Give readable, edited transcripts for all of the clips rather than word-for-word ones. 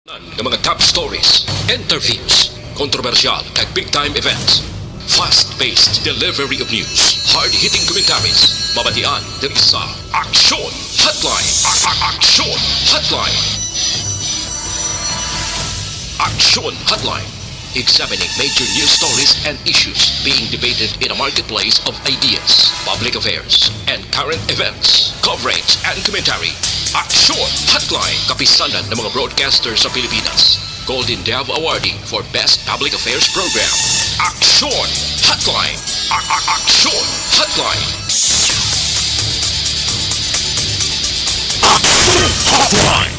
Ng mga top stories, interviews, kontrobersyal kag big-time events, fast-paced delivery of news, hard-hitting commentaries, mabatian ng isa, Aksyon Hotline! Aksyon Hotline! Aksyon Hotline! Examining major news stories and issues being debated in a marketplace of ideas, public affairs, and current events. Coverage and commentary. Aksyon Hotline. Kapisanan ng mga broadcasters sa Pilipinas. Golden Dove Awarding for Best Public Affairs Program. Aksyon Hotline. Aksyon Hotline. Aksyon Hotline.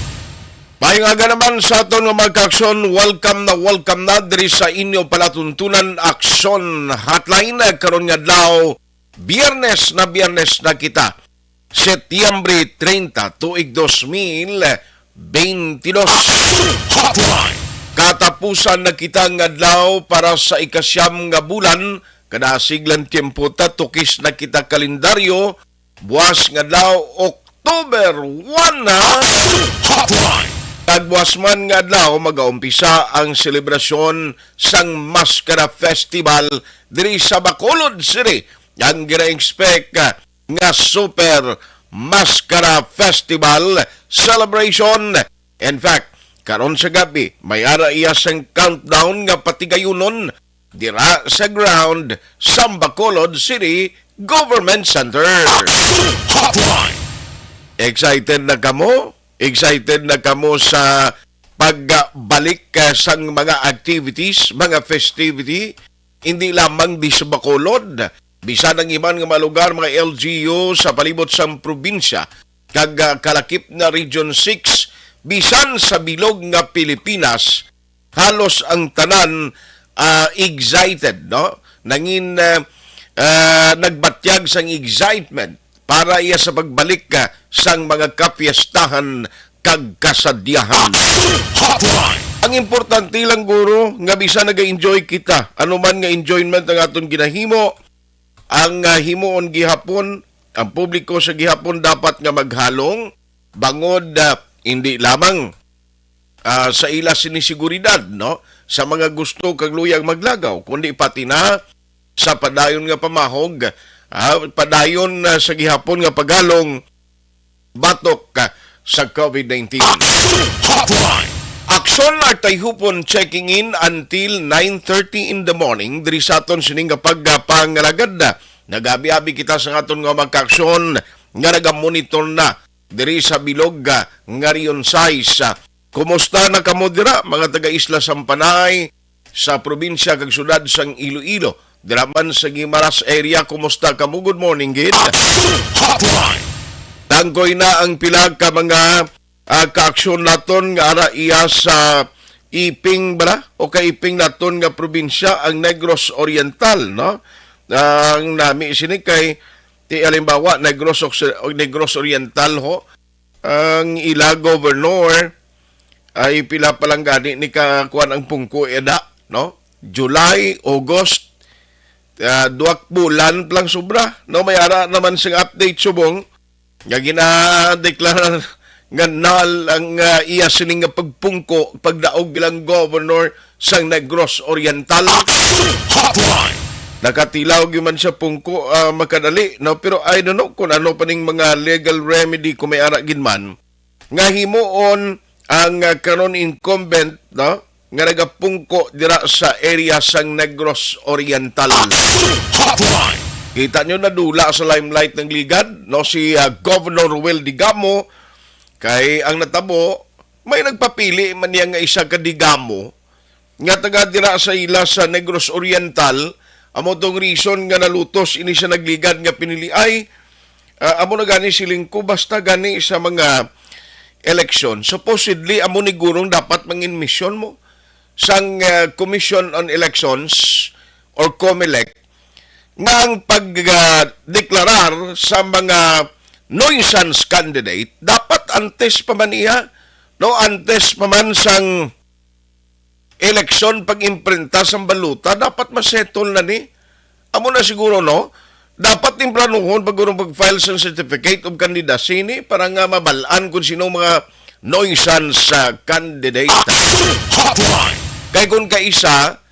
Mayong aga naman sa aton nga magka-aksyon, welcome na diri sa inyo palatuntunan Aksyon Hotline karon nga adlaw Biyernes na kita. Setyembre 30, tuig 2022. Hotline. Katapusan na kita nga adlaw para sa ikasyam nga bulan kada siglang tiempo ta tukis na kita kalendaryo buwas nga adlaw October 1 na. Hotline. Tagbuas man nga adlaw mag-aumpisa ang selebrasyon sang Maskara Festival diri sa Bacolod City. Yang gina-expect nga Super Maskara Festival Celebration. In fact, karon sa gabi may ara iya sang countdown nga patigayunon dira sa ground sa Bacolod City Government Center. Hotline. Excited na kamo? Excited na kamo sa pagbalik sang mga activities, mga festivity, hindi lamang di sa Bacolod, bisan ang iban nga mga lugar, mga LGU sa palibot sang probinsya, kag kalakip na Region 6, bisan sa bilog nga Pilipinas, halos ang tanan excited, no? Nangin nagbatyag sang excitement para iya sa pagbalik sang mga kapiestahan kag kasadyahan. Hotline. Ang importante lang guro nga bisan naga-enjoy kita. Ano man nga enjoyment ang aton ginahimo, ang himuon gihapon, ang publiko sa gihapon dapat nga maghalong bangod hindi lamang sa ila sinisiguridad, no? Sa mga gusto kag luyang maglagaw, kundi pati na sa padayon nga pamahog, padayon sa gihapon nga paghalong batok sa COVID-19. Hotline. Aksyon atay hupon checking in until 9:30 in the morning diri sa aton sining nga pagpangalagad. Nagabi-abi kita sa aton nga magka-aksyon nga nagamonitor na diri sa bilog nga Rion 6. Kumusta na kamo dira mga taga-isla Sampanay sa probinsya kag syudad sang Iloilo? Dira man sa Guimaras area, kumusta kamo? Good morning, gid. Hotline. Tangkoy na ang pilag ka mga kaaksyon naton nga ara iya sa Iping bala o kaiping naton nga probinsya ang Negros Oriental, no? Ang nami sini kay ti alimbawa Negros Oriental ho, ang ila governor ay pila pa lang gani ni kakuan ang pungko eda, no? July, August, duwak bulan lang sobra, no? May ara naman sing update subong nga ginadeklara nga nal ang iya sining nga pagpungko pagdaog bilang governor sang Negros Oriental. Hotline. Nakatilaw gyud siya pungko makadali, no? Pero I don't know kung ano pa ning mga legal remedy kung may ara gid man nga himuon ang karon incumbent, no? Nga nagapungko dira sa area sang Negros Oriental. Hotline. Kita nyo na dula sa limelight ng ligad, no? Si Governor Ruel Digamo, kay ang natabo, may nagpapili man niya nga isa ka Digamo, nga taga dira sa ila sa Negros Oriental, amo tong reason nga nalutos ini siya nagligad nga pinili ay, amo na gani siling ko, basta gani sa mga election. Supposedly, amo ni gurong dapat mangin mission mo sang Commission on Elections or COMELEC, nga ang pagdeklarar sa mga nuisance candidate, dapat antes pa man iya, no? Antes pa man sang eleksyon pag-imprinta sa baluta, dapat masettle na ni. Amo na siguro, no? Dapat yung planuhon pag-file sa certificate of candidacy ni para nga mabalaan kung sino mga nuisance candidate. Hotline. Kay kung kaisa,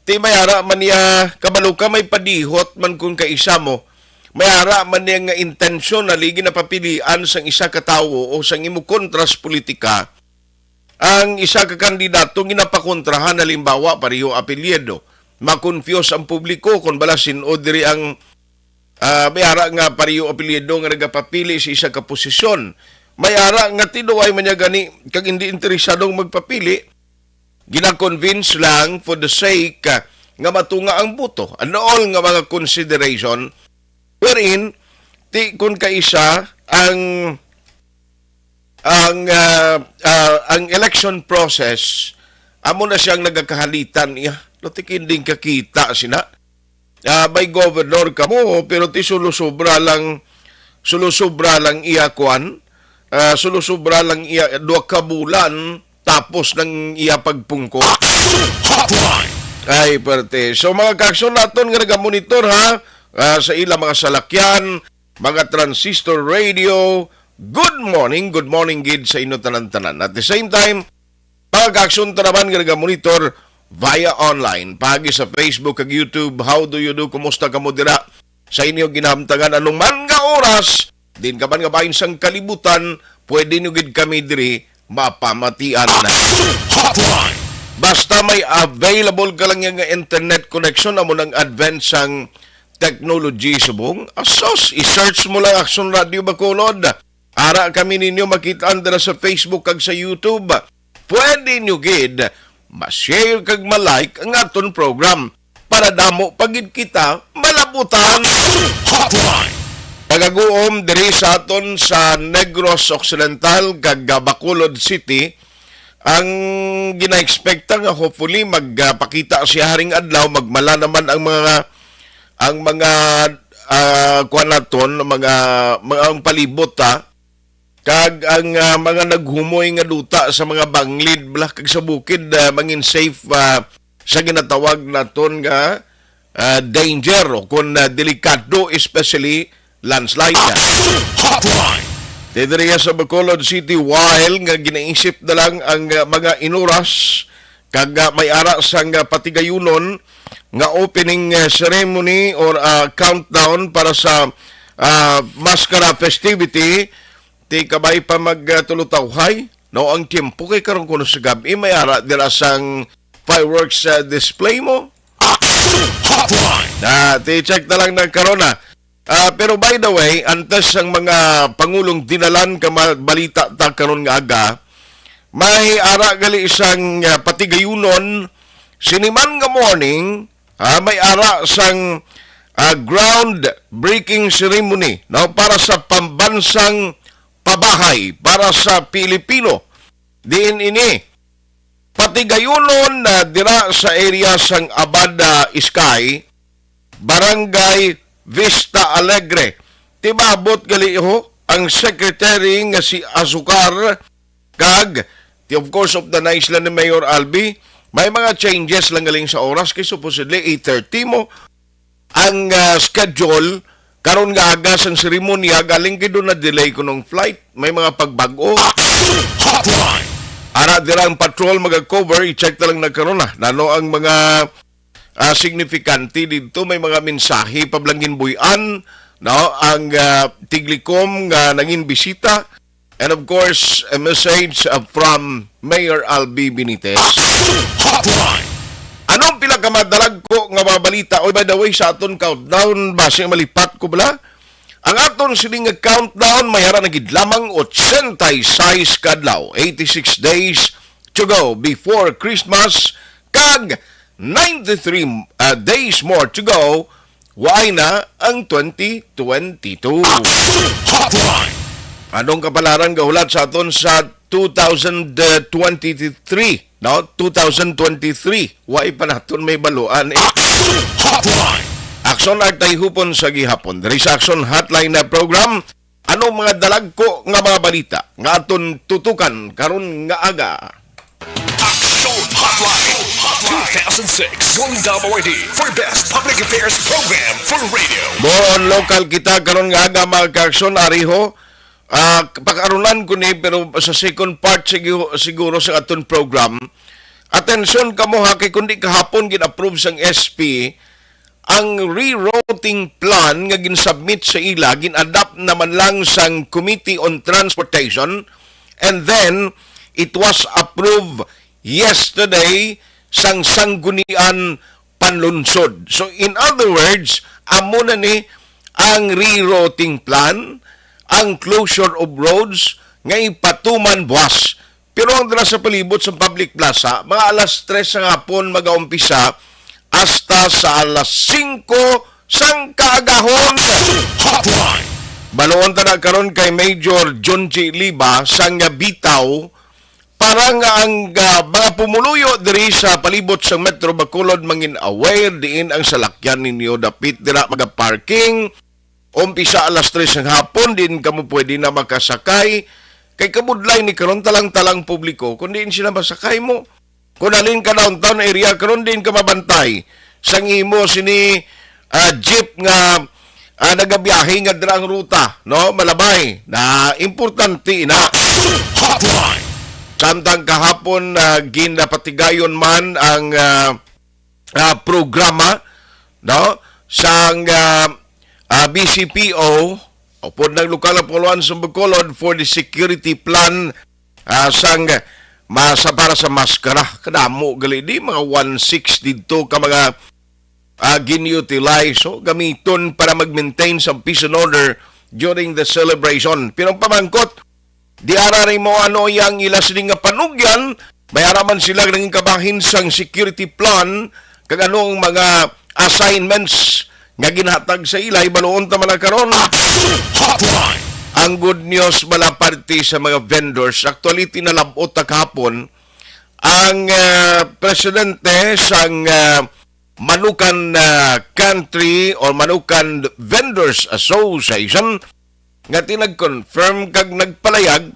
ti mayara man niya kabalo ka may padihot man kung kaisa mo. Mayara man niya nga intensyon na ligi na papilian sang isa ka tawo o sang imo kontras politika. Ang isa ka kandidato ginapakontrahan halimbawa pareho apelyido. Ma-confuse ang publiko kung balasin o diri ang mayara nga pareho apelyido nga nagapapili sa isa ka posisyon. Mayara nga tinuay man niya gani kag hindi interesadong magpapili. Gina-convince lang for the sake nga matunga ang boto. Ano all nga mga consideration wherein ti kun kaisa ang election process amo na siyang nagakahalitan iya lutik hindi kakita sina by governor kamo pero ti sulusubra lang iya kuan sulusubra lang iya 2 ka bulan tapos ng iya pagpungko. Hotline. Ay parte so mga kaksyon naton nga nagamonitor ha sa ilang mga salakyan mga transistor radio. Good morning gid sa inyo tanan-tanan. At the same time, pag-aksyon taraman nga monitor via online. Pagi sa Facebook kag YouTube, how do you do? Kumusta ka mo dira? Sa inyo ginamtangan anong man nga oras, din ka man nga bahin sang kalibutan, pwede nyo gid kami diri mapamatian na. Hotline. Basta may available ka lang nga internet connection amo ng advance sang technology subong. Asos, i-search mo lang Aksyon Radio Bacolod. Ara kami ninyo makitaan dira sa Facebook kag sa YouTube. Pwede nyo gid ma-share kag ma-like ang aton program para damo pagid kita malabutan. Hotline. Tagaguom diri sa aton sa Negros Occidental kag Bacolod City ang gina-expecta nga hopefully magpakita siya haring adlaw magmala naman ang mga kuan naton mga ang palibot kag ang mga naghumoy nga duta sa mga banglid blah kag sa bukid mangin safe sa ginatawag naton nga danger o kung delikado especially landslide. Hotline. Didiriya sa Bacolod City while nga ginaisip na lang ang mga inuras kag may ara sang patigayunon nga opening ceremony or countdown para sa Mascara festivity. Ti kabay pa magtulutawhay no ang tiempo kay karon kuno sa gabi may ara dira sang fireworks display mo. Hotline. Ti check na lang ng corona. Pero by the way, antes ang mga pangulong dinalan ka balita ta karon nga aga, may ara gali isang patigayunon siniman nga morning, may ara sang ground breaking ceremony no para sa pambansang pabahay para sa Pilipino. Diin ini patigayunon na dira sa area sang Abada Iskay, Barangay Vista Alegre. Tibabot gali ho ang secretary nga si Azúcar kag of course of the Island ni Mayor Albi. May mga changes lang galing sa oras kay supposedly 8:30 mo ang schedule. Karon nga agas ang seremonya galing kay doon na delay ko ng flight. May mga pagbago. Hotline. Ara dira ang patrol mag-cover. I-check na lang na karon na. Nano ang mga signifikante dito. May mga mensahe pablangin buyan. No? Ang tiglikom nga nangin bisita. And of course, a message from Mayor Albi Benitez. Hotline. Anong pinakamadalag ko nga mabalita? O by the way, sa aton countdown, base malipat ko bala? Ang aton siling countdown, mayara na gid lamang 86 kadlaw, 86 days to go before Christmas, kag 93 days more to go, waay na ang 2022. Hotline. Anong kapalaran gahulat sa aton sa 2023? No, 2023. Why pa naton may baluan Hotline. Aksyon Artay Hupon sa gihapon. Diri sa Aksyon Hotline na program, anong mga dalag ko nga mga balita nga aton tutukan karon nga aga. Action Hotline 2006 going WID for best public affairs program for radio. Buon local kita karon nga aga mga kaaksyon ariho. pag-arulan ko ni, pero sa second part siguro sa aton program, atensyon ka mo ha, kay kundi kahapon gin-approve sang SP, ang rerouting plan nga gin-submit sa ila, gin-adapt naman lang sang Committee on Transportation, and then it was approved yesterday sang Sanggunian Panlunsod. So in other words, amo na ni ang rerouting plan, ang closure of roads, nga ipatuman buwas. Pero ang dala sa palibot sa public plaza, mga alas 3 sa hapon mag-aumpisa hasta sa alas 5 sang kaagahon. Hotline. Baloon ta na karon kay Major John J. Liba sang bitaw para nga ang mga pumuluyo diri sa palibot sa Metro Bacolod mangin aware diin ang salakyan ninyo dapit dira maga-parking. Umpisa alas 3 ng hapon, din kamo pwede na makasakay. Kay kabudlay ni karon talang-talang publiko, kung din sila masakay mo. Kung alin ka downtown area, karon din ka mabantay. Sang imo sini jeep nga nagabiyahe nga dira ang ruta, no? Malabay na importante na. Hotline. Samtang kahapon ginapatigayon man ang programa, no? Sang BCPO o po ng lokal na puluan sa Bacolod for the security plan sang para sa maskara. Kadamo gali di mga 1/6 dito ka mga gin-utilize, so gamiton para mag-maintain sa peace and order during the celebration. Pero pamangkot, di araray mo ano yang ilas nga panugyan, bayaraman sila ng kabahin sang security plan, kag anong mga assignments nga ginhatag sa ilay, baloon ta man karon. Hotline. Ang good news bala parte sa mga vendors, actually tinalabot ta kahapon ang presidente sang Manukan Country or Manukan Vendors Association nga tinag-confirm kag nagpalayag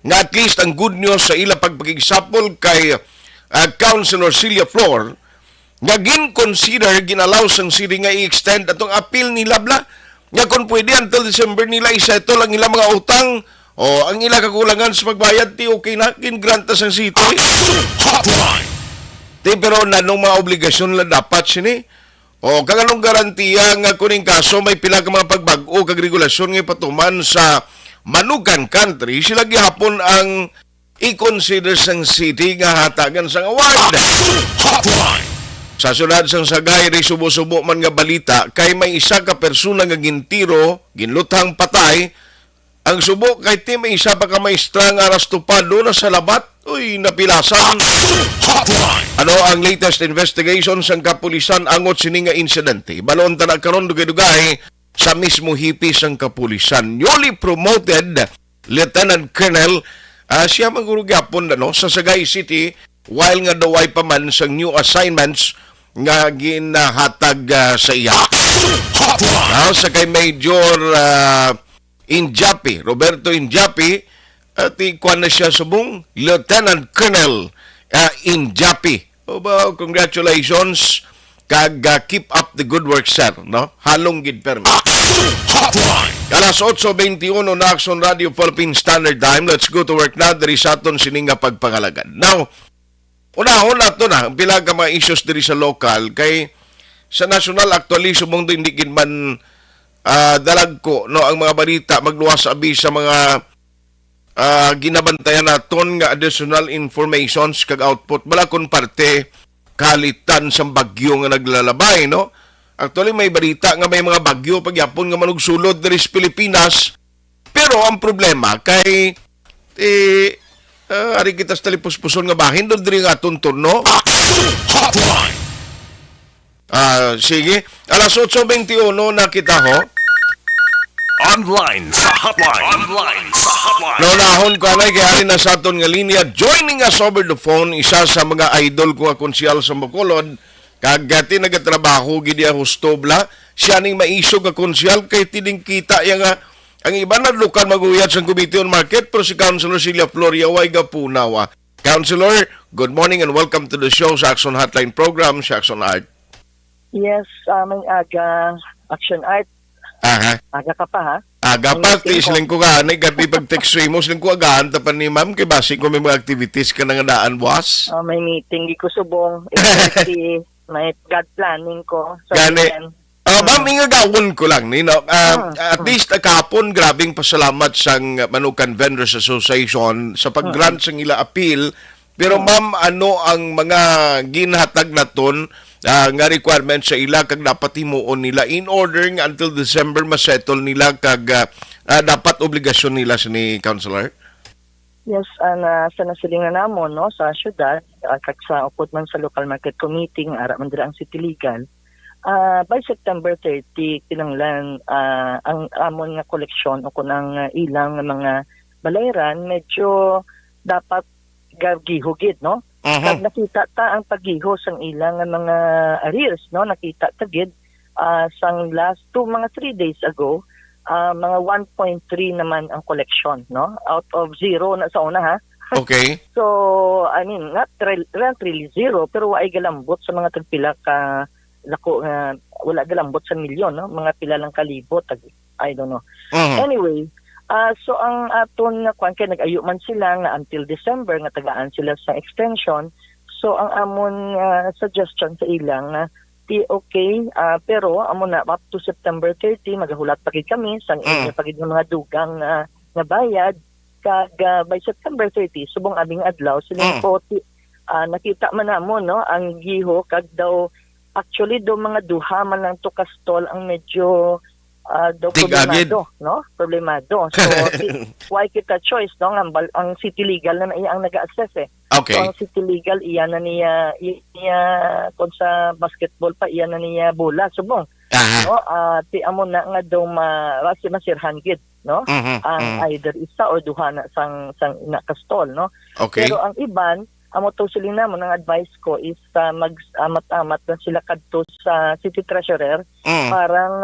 nga at least ang good news sa ila pagpakigsapol kay Councilor Celia Flor nga gin-consider, ginalaw sang city nga i-extend atong appeal ni Labla nga kung pwede until December nila isa ito lang ilang mga utang o ang ila kakulangan sa pagbayad ti okay na kin-granta sang city. Hotline. Ti pero nanong mga obligasyon lang dapat sini o kag anong garantiya nga kuning kaso may pila ka mga pagbag-o kag regulasyon nga patuman sa Manukan Country, sila gihapon ang i-consider sang city nga hatagan sang award. Hotline. Sa sunod sang sagay, subo-subo man nga balita, kay may isa ka persona nga gintiro, ginlutang patay, ang subo kay ti may isa pa ka maestra nga aras tupado na sa labat, uy, napilasan. Hotline. Ano ang latest investigation sang kapulisan angot sini nga insidente? Balon ta na karon dugay-dugay sa mismo hipis sang kapulisan. Newly promoted Lieutenant Colonel siya magurugapon no, sa Sagay City while nga daway pa man sang new assignments nga ginahatag sa iya. Sa kay Major Injapi, Roberto Injapi, at ikuan na siya subong Lieutenant Colonel Injapi. O ba, congratulations kag keep up the good work, sir, no? Halong gid permi. Alas 8:21 na Action Radio Philippine Standard Time. Let's go to work na diri sa aton sininga pagpangalagad. Now, una-una to na, pila ka mga issues diri sa local, kay sa national actually, sumong hindi gid man dalag ko, no, ang mga balita, magluwas abi sa mga ginabantayan naton nga additional informations kag output. Bala kon parte, kalitan sa bagyo nga naglalabay, no? Actually, may balita nga may mga bagyo pagyapon nga manugsulod diri sa Pilipinas. Pero ang problema, kay ari kita sa talipuspuson nga bahin doon diri nga aton turno. Hotline. Sige. Alas 8:21 na kita ho. Online sa hotline. Online sa hotline. Naunahon ko anay kaya na sa aton nga linya. Joining us over the phone, isa sa mga idol ko nga konsyal sa Bacolod. Kagati nagatrabaho gidi husto bla. Siya ning maisog nga konsyal kay tining kita ya nga ang iba na lokal maguyat sa Committee on Market, pero si Councilor Celia Floria way gapunawa. Councilor, good morning and welcome to the show sa Action Hotline program, sa Action Art. Yes, may aga Action Art. Aha. Aga ka pa, ha? Gapati, silang ko ka, gabi pag-text mo, silang ko agahan, tapan ni ma'am, kay basi ko may mga activities ka na nga daan, boss. May meeting, di ko subong. Exactly. May God planning ko. So, Gani. yan. Ma'am, ingagawon ko lang, no? At least, kahapon, grabing pasalamat sa Manukan Vendors Association sa pag-grant sa ila appeal. Pero ma'am, ano ang mga ginhatag na ton nga requirements sa ila kag dapat himuon nila in order nga until December masettle nila kag dapat obligasyon nila sa ni Councilor? Yes, sa nasilingan namon, no, sa syudad, kag sa upod man sa local market committee, ara man dira ang City Legal, by September 30, kinanglan ang amon nga koleksyon o kunang ilang mga balayran, medyo dapat gihugid, no? Kag nakita ta ang paggiho sang ilang mga arrears, no? Nakita ta gid sang last mga 3 days ago, mga 1.3 naman ang collection, no? Out of 0 na sa una, ha? Okay. So, I mean, not really 0, pero ay galambot sa mga tagpila ka lako wala galambot sa milyon, no? Mga pila lang kalibot, I don't know. Anyway, so ang aton nga kwan kay nag-ayo man sila nga until December nga tagaan sila sa extension. So ang amon suggestion sa ilang okay, pero amon na up to September 30 magahulat pa gid kami sang pagid ng mga dugang nga bayad kag by September 30 subong abing adlaw sining po nakita man namon, no, ang giho kag daw actually do mga duha man lang to kastol ang medyo daw problemado, no? Problemado. So, why kita choice, no? Ang City Legal na iya ang nag-assess eh. Okay. So, ang City Legal, iya na niya kung sa basketball pa, iya na niya bola. Subong. No? Ti amo na nga daw masirhan gid, no? Ang either isa o duha na sang nakastol, no? Okay. Pero ang iban, amo to sila namon ang advice ko is mag-amat-amat na sila kadto sa City Treasurer parang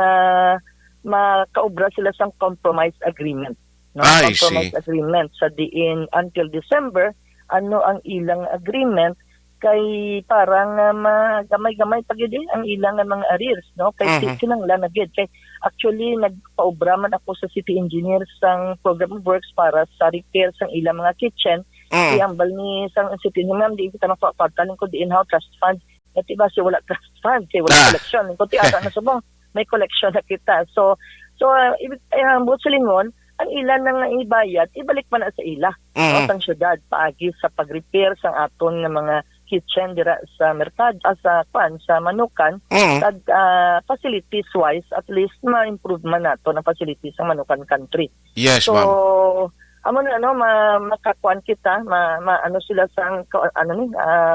makaobra sila sa compromise agreement, no? Compromise agreement sa diin until December ano ang ilang agreement kay parang gamay-gamay pagid ang ilang mga arrears, no? Kay kinanglan na gid kay actually nagpaobra man ako sa city engineer sang program of works para sa repair sang ilang mga kitchen. Iambal ni sang city engineer di kita mapapagtaling ko diin how trust fund at iba si wala trust fund kay wala collection kunti ata na subong may collection na kita. So buot sa lingon, ang ilan nang naibayad, ibalik pa na sa ila. No, sang syudad, paagi sa pag-repair sang aton ng mga kitchen dira sa merkad, sa Manukan, at facilities-wise, at least ma-improve man nato ng facilities sa Manukan country. Yes, so, ma'am. amo na makakuan kita, ano sila sa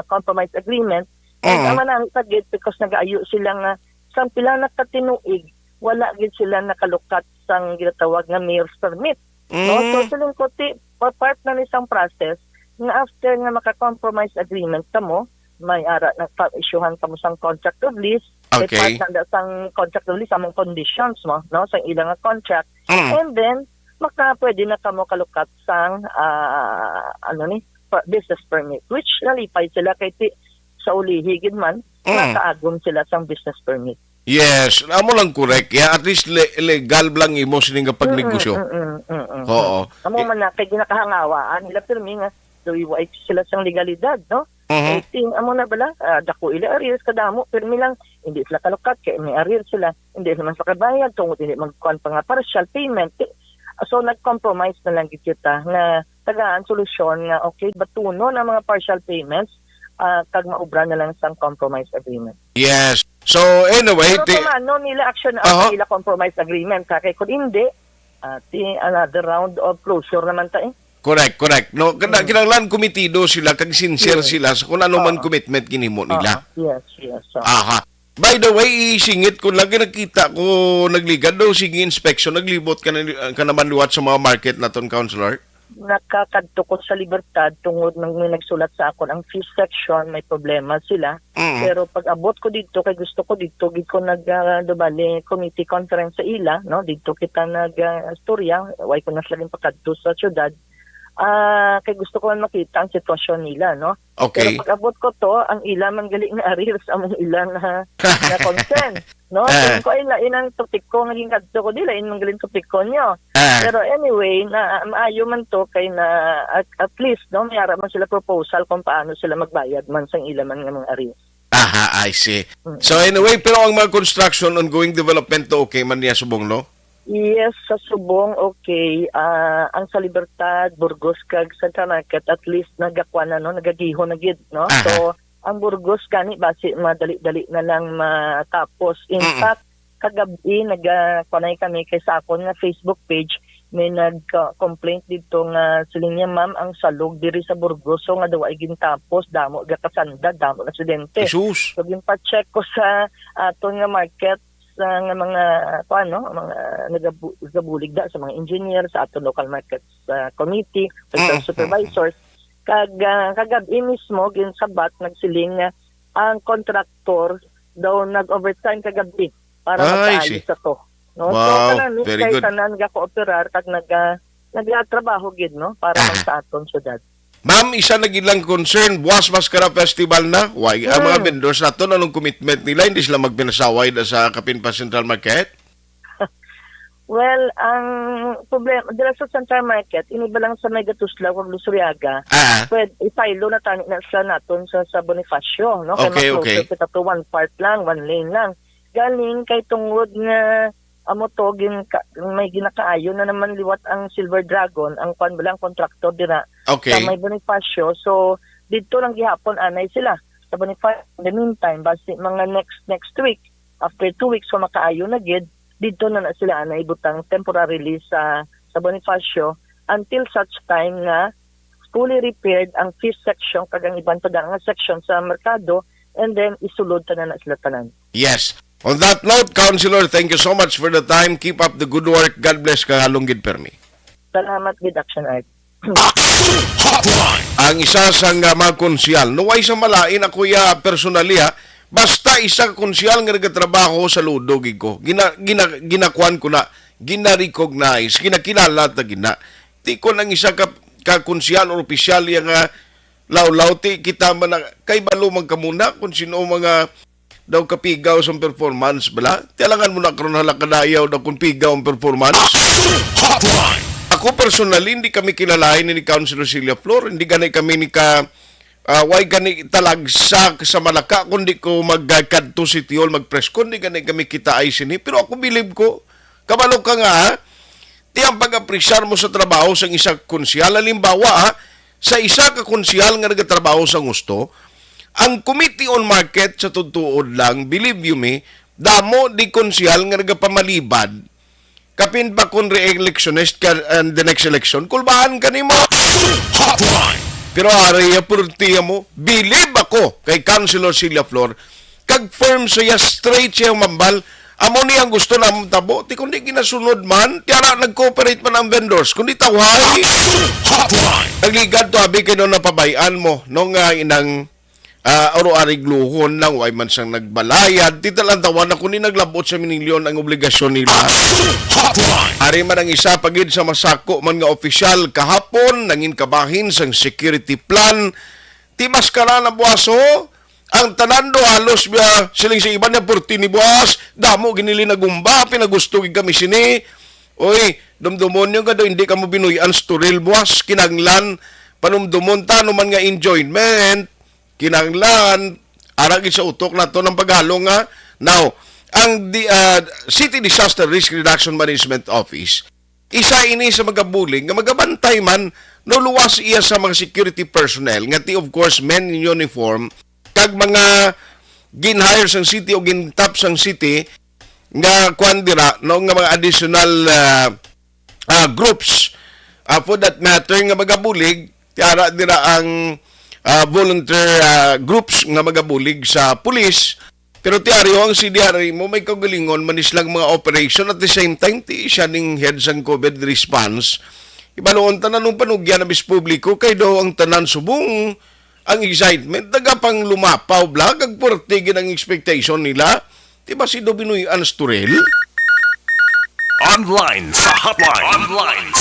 compromise agreement, and namin tagit because nag-aayo sila nga sang pila na katinuig wala gid sila nakalukat sang ginatawag nga mayor's permit, no? So silang kuti part na ni sang process nga after nga maka-compromise agreement kamo may ara na pa-issuehan kamo sang contract of lease, okay, part na sang contract of lease among conditions mo, no, sang ilang contract, and then pwede na kamo kalukat sang business permit, which nalipay sila kay sa ulihigid man nakaagom sila sang business permit. Yes, amo lang correct. Yeah, at least legal lang imo sining pagnegosyo. Oo. Amo man na kay ginakahangawaan nila pirmi nga iway sila sang legalidad, no? I think amo na bala dako ila arrears kadamo pirmi lang hindi sila kalukat kay may arrears sila hindi naman sa kabayad tungod hindi magkuan pa nga partial payment. So nag-compromise na lang gid kita nga tagaan solusyon nga okay batuno na mga partial payments kag maubra na lang sang compromise agreement. Yes. So anyway, pero paano nila action ang nila compromise agreement kay kung hindi another round of closure naman ta eh. Correct. No, kinahanglan komitido sila kag sincere sila sa kung ano man commitment ginimo nila. Yes. So. By the way, singit ko lagi nakita ko nagligad daw sige inspection naglibot ka naman liwat sa mga market naton, Councilor. Nakakadto ko sa Libertad tungod nang may nagsulat sa akon ang fee section may problema sila, pero pag abot ko dito kay gusto ko dito gid ko nagdubali committee conference sa ila, no, dito kita storya way ko naslaging pakadto sa syudad kay gusto ko man makita ang sitwasyon nila, no. Okay. Pero pag abot ko to ang ila man gali nga arrears among ila na concern. No, ko ay lain ang topik ko naging kadto ko dila in galing topik ko nyo. Pero anyway, na maayo man to kay na at least no mayara man sila proposal kung paano sila magbayad man sang ilaman nga mga ari. Aha, I see. So anyway, pero ang mga construction ongoing development to okay man niya subong no? Yes, sa Subong okay. Ang sa Libertad, Burgos kag Santa Market at least nagakwa na no, nagagiho na gid no. So ang Burgos gani basi madali-dali na lang matapos. In fact, kagabi nagpanay kami kay sakon nga Facebook page may nag-complaint dito nga siling niya ma'am ang salog diri sa Burgos so nga daw ay gintapos damo gakasanda damo na aksidente. Jesus. So ginpa-check ko sa aton nga market sa nga mga mga nagabulig da sa mga engineer sa aton local markets committee, supervisors. Kagabi mismo ginsabat nagsiling nga ang kontraktor daw nag-overtime kagabi para makaayos sa to. No? Wow, so kanami very kay good. tanan ga-cooperar kag nagtrabaho gid no para sa aton syudad. Ma'am, isa na gilang concern, Buwas Mascara Festival na. Why? Ang mga vendors nato anong commitment nila hindi sila magpinasaway na sa Kapinpa Central Market? Well, ang problema dira sa Central Market, iniba lang sa Megatuslaw ug Lusuriaga. Pwede ipaylo na tani na sa naton sa Bonifacio, no? Okay, okay. Kita to one part lang, one lane lang. Galing kay tungod nga amo to may ginakaayo na naman liwat ang Silver Dragon, ang bilang kontraktor dira. Okay. Sa may Bonifacio. So dito lang gihapon anay sila sa Bonifacio. In the meantime, basi mga next week, after 2 weeks so makaayo na gid, dito na sila na ibutang temporarily sa Bonifacio until such time na fully repaired ang fifth section kagang ibang nga section sa merkado and then isulod na sila tanan. Yes. On that note, Councilor, thank you so much for the time. Keep up the good work. God bless ka, Halunggid Permi. Salamat, Gid Action Art. Ang isa sa mga konsyal, nuway sa malain ako ya personally ha, basta isa konsyal nga nagatrabaho sa Ludog ko. Ginakuan ko na, gina-recognize, ginakilala ta gina. Ti ko nang isa ka konsyal or opisyal nga law ti kita man kay balo man kamuna kung sino mga daw kapigaw sa performance bala. Tialangan mo na karon halakadayaw daw kung pigaw ang performance. Ako personally hindi kami kilalain ni Councilor Celia Flor, hindi ganay kami ni why gani talagsak sa Malaka kundi ko magkadto si Tiol magpress kundi gani kami kita ay sini pero ako believe ko kabalo ka nga tiyang pag-apresyar mo sa trabaho sa isang konsyal halimbawa sa isa ka konsyal nga nagatrabaho sa gusto ang Committee on Market sa tutuod lang believe you me damo di konsyal nga nagapamalibad kapin pa kung re-electionist ka and the next election kulbahan ka nimo pero ariya purtiya mo, believe ako kay Councilor Celia Flor, kag firm siya, straight siya mambal, amo niya ang gusto na tabo, ti kundi ginasunod man, tiyara nag-cooperate man ang vendors, kundi tawhay, nagligad to, abi kayo napabayaan mo, nung inang oro-arig luhon lang, way man siyang nagbalayad, ti talang tawan na kundi naglabot sa minilyon ang obligasyon nila. Ari man ang isa pagid sa masako man nga opisyal kahapon nangin kabahin sang security plan ti maskara na buwaso ang tanando halos biya siling sa iban na purti ni buwas damo ginili na gumba pinagusto kami sini oy dumdumon yung gado hindi ka mo binuyan storil buwas kinanglan panumdumon ta no man nga enjoyment kinanglan aragi sa utok na to ng paghalong nga now ang City Disaster Risk Reduction Management Office, isa ini sa magabuling, nga magabantay man, no luwas iya sa mga security personnel, nga ti of course men in uniform, kag mga gin-hire sang city o gin-tap sang city, nga kwan dira, no, nga mga additional groups, for that matter, nga magabulig, tiara dira ang volunteer groups nga magabulig sa pulis. Pero tiaryo ang CDRA mo may kagalingon manis lang mga operation at the same time ti siya ning head sang COVID response. Ibanoon tanan ng panugyan na bis publiko kay daw ang tanan subong ang excitement taga pang lumapaw blag ag portigin ang expectation nila. Di ba si Dobinoy Ansturel? Online sa hotline.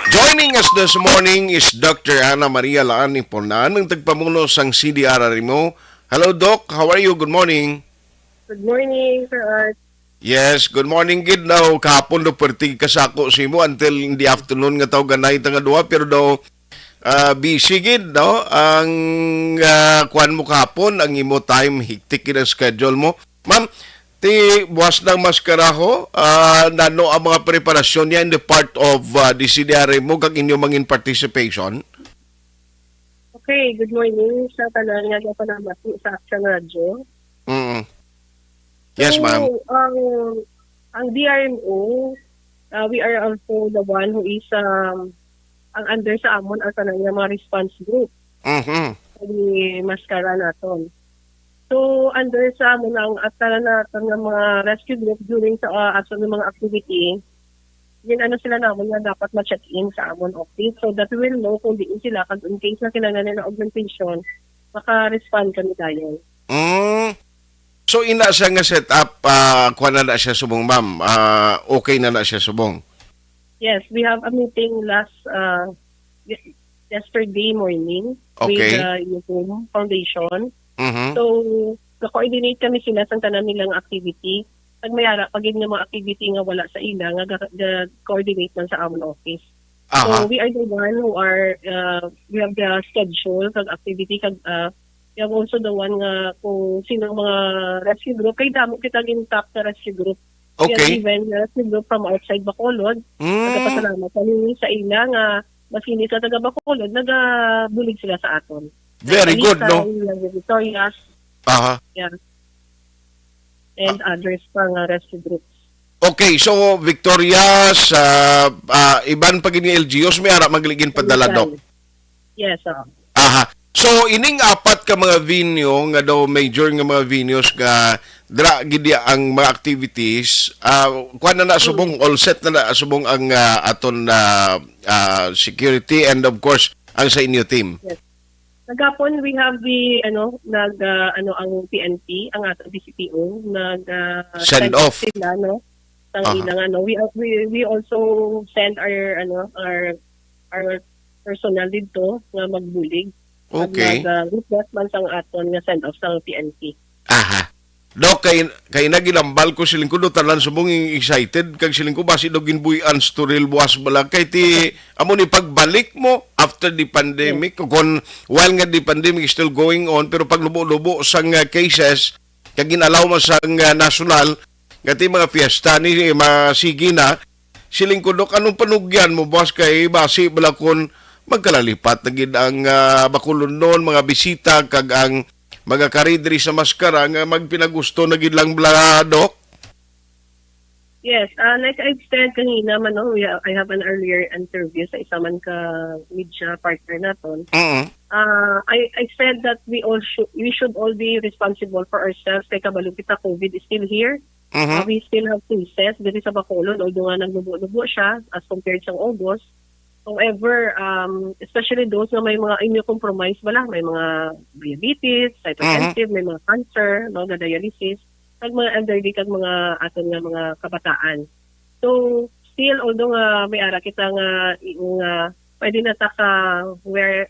Joining us this morning is Dr. Ana Maria Laani Pornan, ng tagpamuno sang CDRA mo. Hello, Doc. How are you? Good morning. Good morning, Sir Art. Yes, good morning gid now. Kahapon do pertig kasako si mo until in the afternoon nga taw ganay nga duha pero daw busy gid no ang kuan mo kahapon ang imo time hectic gid ang schedule mo. Ma'am, ti buwas ng maskaraho nano ang mga preparasyon niya in the part of the CDRA mo kag inyo mangin participation. Okay, good morning sa tanan nga gapalamat sa Action Radio. Mm. Yes, So, ma'am. ang DRMO, we are also the one who is ang under sa amon ang tanan nga mga response group. Mhm. Di maskara naton. So, under sa amon ang tanan naton nga mga rescue group during sa aso ng mga activity, yun sila namon nga dapat ma-check-in sa amon office so that we will know kung di sila kag in case na kinahanglan na augmentation, maka-respond kami dayon. Mm. So ina siya nga setup kuan na siya subong ma'am. Okay na siya subong. Yes, we have a meeting last yesterday morning Okay. with the Foundation. Mhm. So, na-coordinate kami sila sa tanan nilang activity. Pag mayara, pag yung mga activity nga wala sa ila, nga coordinate man sa amon office. Aha. So, we are the one who are, we have the schedule kag activity kag we have also the one nga kung sino mga rescue group. Kay damo kita gin-tap na rescue group. We have Okay. even rescue group from outside Bacolod. Nagpasalamat kami sa ila nga masini sa taga Bacolod, nagabulig sila sa aton. Very good, no? Victorias, Aha. yeah. And others pang rescue groups. Okay, so Victoria sa iban pag ni LGUs may ara magligin padala dok. Yes, Aha. So ining apat ka mga venue nga daw major nga mga venues nga dra gid ang mga activities kuan na subong all set na subong ang aton security and of course ang sa inyo team. Nagapon we have the ang PNP, ang ato DCPO Send off. sila ang ilang we also send our personnel dito nga magbulig. Okay. Request man sang aton nga send off sa PNP. Aha. Dok, kay nagilambal ko siling ko do tanan subong excited kag siling ko basi do ginbuyan storil buwas bala kay ti amo ni pagbalik mo after the pandemic kon while nga the pandemic is still going on pero pag lubo-lubo sang cases kag ginalaw man sang national nga ti mga fiesta ni masigi na siling ko dok anong panugyan mo boss kay basi bala kon magkalalipat na gid ang Bacolod noon mga bisita kag ang mga karidri sa maskara nga magpinagusto na gid lang bladok. Yes, like I've said kanina man I have an earlier interview sa isa man ka media partner naton. I said that we should all be responsible for ourselves kay kabalo kita COVID is still here. We still have cases dito sa Bacolod although nga naglubo-lubo siya as compared sa August. However, especially those na may mga immunocompromised may mga diabetes, hypertensive, may mga cancer, mga dialysis, kag mga elderly kag mga aton nga mga kabataan. So, still although nga may ara kita nga pwede na ta ka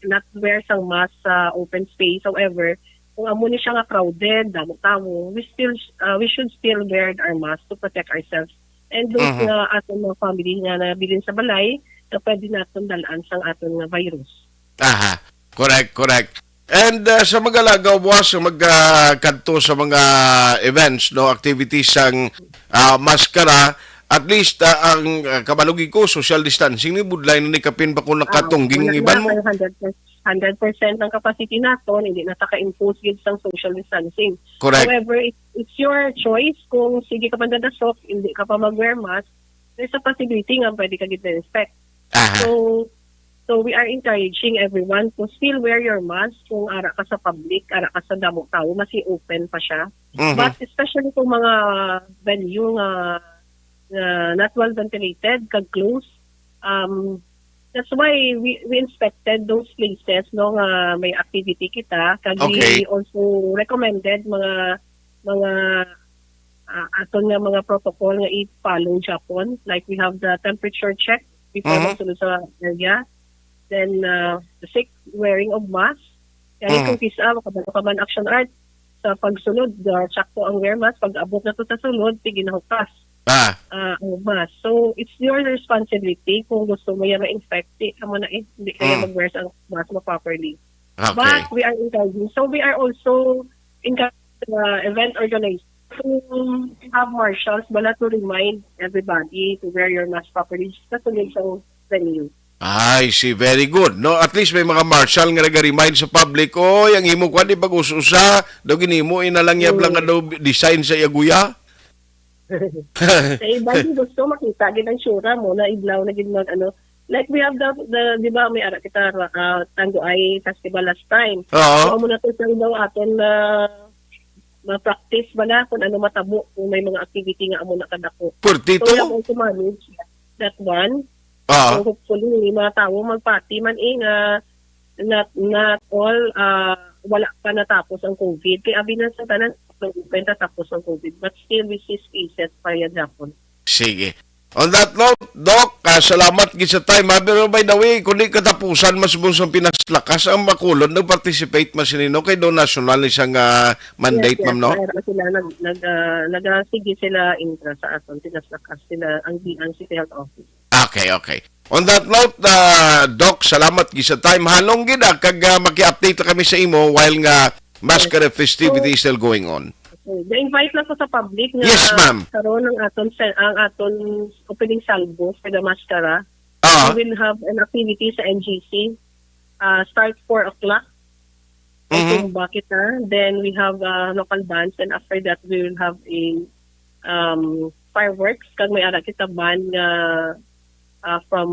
not wear sang mask sa open space. However, kung amo ni siya nga crowded, damo-tamo, we should still wear our mask to protect ourselves. And those nga aton mga family nga nabilin sa balay, na pwede natin dalaan sang aton nga virus. Aha. Correct. And sa mga lagaw boss magkadto sa mga events no activities sang maskara at least ang kabalugi ko social distancing ni budlay na ni kapin ba kung nakatungging iban mo 100% ng capacity naton hindi na taka-impose gid sang social distancing. Correct. However, it's your choice kung sige ka pa dadasok, hindi ka pa mag-wear mask, there's a possibility nga pwede ka gid na-infect. Aha. So we are encouraging everyone to still wear your mask kung ara ka sa public, ara ka sa damo tao, masi open pa siya. But especially kung mga venue nga not well ventilated, kag close, that's why we inspected those places nga may activity kita, kag we also recommended mga aton nga mga protocol nga i-follow Japon, like we have the temperature check before masunod sa area. Then, the wearing of mask. Kaya kung kisa, makabalo ka man action art, sa pagsunod, sakto ang wear mask. Pag abot na to sa sunod, tiginahukas ang mask. So, it's your responsibility kung gusto mo yan ma-infect. Amo na hindi kaya mag-wear ang mask mo properly. Okay. But we are encouraging. So, we are also encouraging event organizers to have marshals bala to remind everybody to wear your mask properly sa sunod sa venue. I see, very good. No, at least may mga marshal nga nag-remind sa public, oy, ang imo kwan di pag-ususa, daw ginimo inalang yab lang nga daw design sa iyaguya. Sa iba din gusto makita gid ang sura mo na idlaw na gid mag like we have the di ba may ara kita Tango Ay Festival last time. So mo na to sa daw aton ma-practice bala kung ano matabo kung may mga activity nga amo nakadako. Pertito? So we have also manage that one. So hopefully mga tao magpati man nga not all wala pa natapos ang COVID. Kaya abi na sa tanan tapos ang COVID. But still we see cases pa yan Japon. Sige. On that note, Doc, salamat gid sa time. Pero by the way, kung di katapusan, mas bunsong pinaslakas ang makulon, nag-participate mas sinino kay do national isang mandate, yes, ma'am, no? Sila nag-sige sila intra sa aton, pinaslakas sila ang City Health Office. Okay. On that note, Doc, salamat gid sa time. Halong gid kag maki-update kami sa imo while nga Mascara festivity is still going on. The-invite lang ko sa public na Yes, ma'am. karoon ng ang aton opening salvo for the Mascara. We will have an activity sa NGC. Start 4 o'clock. Tumba kita. Then we have local bands, and after that we will have a fireworks. Kag may ara kita band from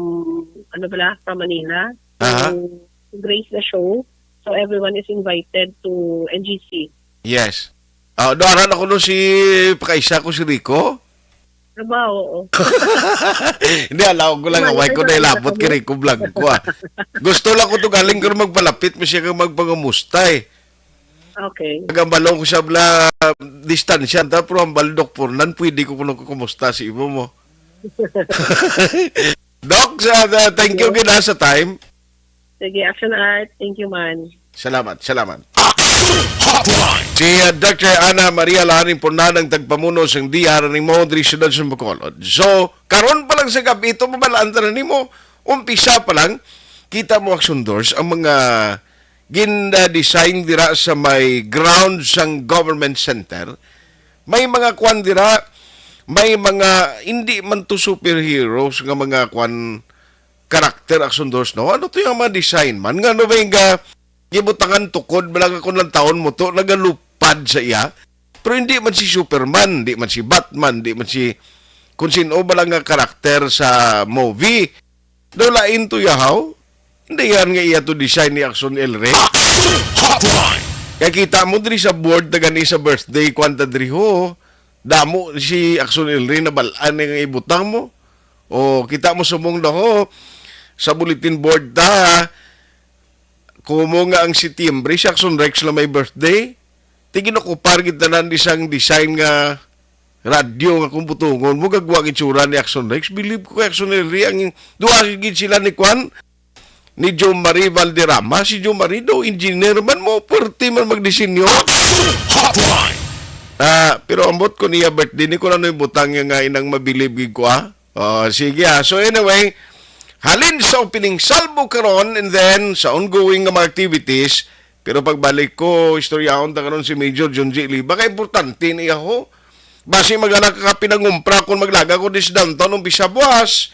Manila to grace the show. So everyone is invited to NGC. Yes. Doaran ako no si pakaisa ko si Rico. Diba, oo. Hindi, alam ko lang. Away ko na ilapot kay Rico vlog ko. Gusto lang ko ito galing ko magpalapit mo siya kang magpangamusta eh. Okay. Nagambalong ko siya bla distansya. Pero ang baldok po nan, pwede ko kung kumusta si Ibo mo. Doc, thank you gina sa time. Sige, Action Art. Thank you, man. Salamat. Si Dr. Ana Maria Lahanin po na ng tagpamuno sa diyara ni mo diri sa Bacolod. So, karon pa lang sa gabi ito, mabalaan na ni mo. Umpisa pa lang, kita mo Action Doors, ang mga ginda-design dira sa may ground sang government center. May mga kwan dira, may mga hindi man to superheroes nga mga kwan karakter Action Doors, no? Ano to yung mga design man? Nga ano ba yung gibutangan tukod, balang ako ng taon mo to, nagalupad sa iya. Pero hindi man si Superman, hindi man si Batman, hindi man si kung sino balang nga karakter sa movie. Dolain to yahaw. Hindi yan nga iya to design ni Action El Rey. Kaya kita mo diri sa board na gani sa birthday, kwanta diri ho. Damo si Action El Rey na balaan nga ibutang mo. O kita mo sumong na ho. Sa bulletin board kumo nga ang Setiembre, si Action Rex na may birthday, tigin ako pargit na isang design nga radio nga kumputungon mo, gagawang itsura ni Action Rex. Believe ko Action Rex, ang duwagigid sila ni Kwan, ni Jo Marie Valderrama. Si Jo Marie daw, engineer man mo, pwerte man magdisenyo. Pero ambot ko niya birthday, ni ko na yung butang nga inang mabilib ko sige So anyway, halin sa opening salvo karon and then sa ongoing nga mga activities. Pero pagbalik ko, istoryahon ta karon si Major John J. Lee. Baka importante niya ho. Basi mag-anak ka pinangumpra kung maglaga ko dis downtown umpisa buwas.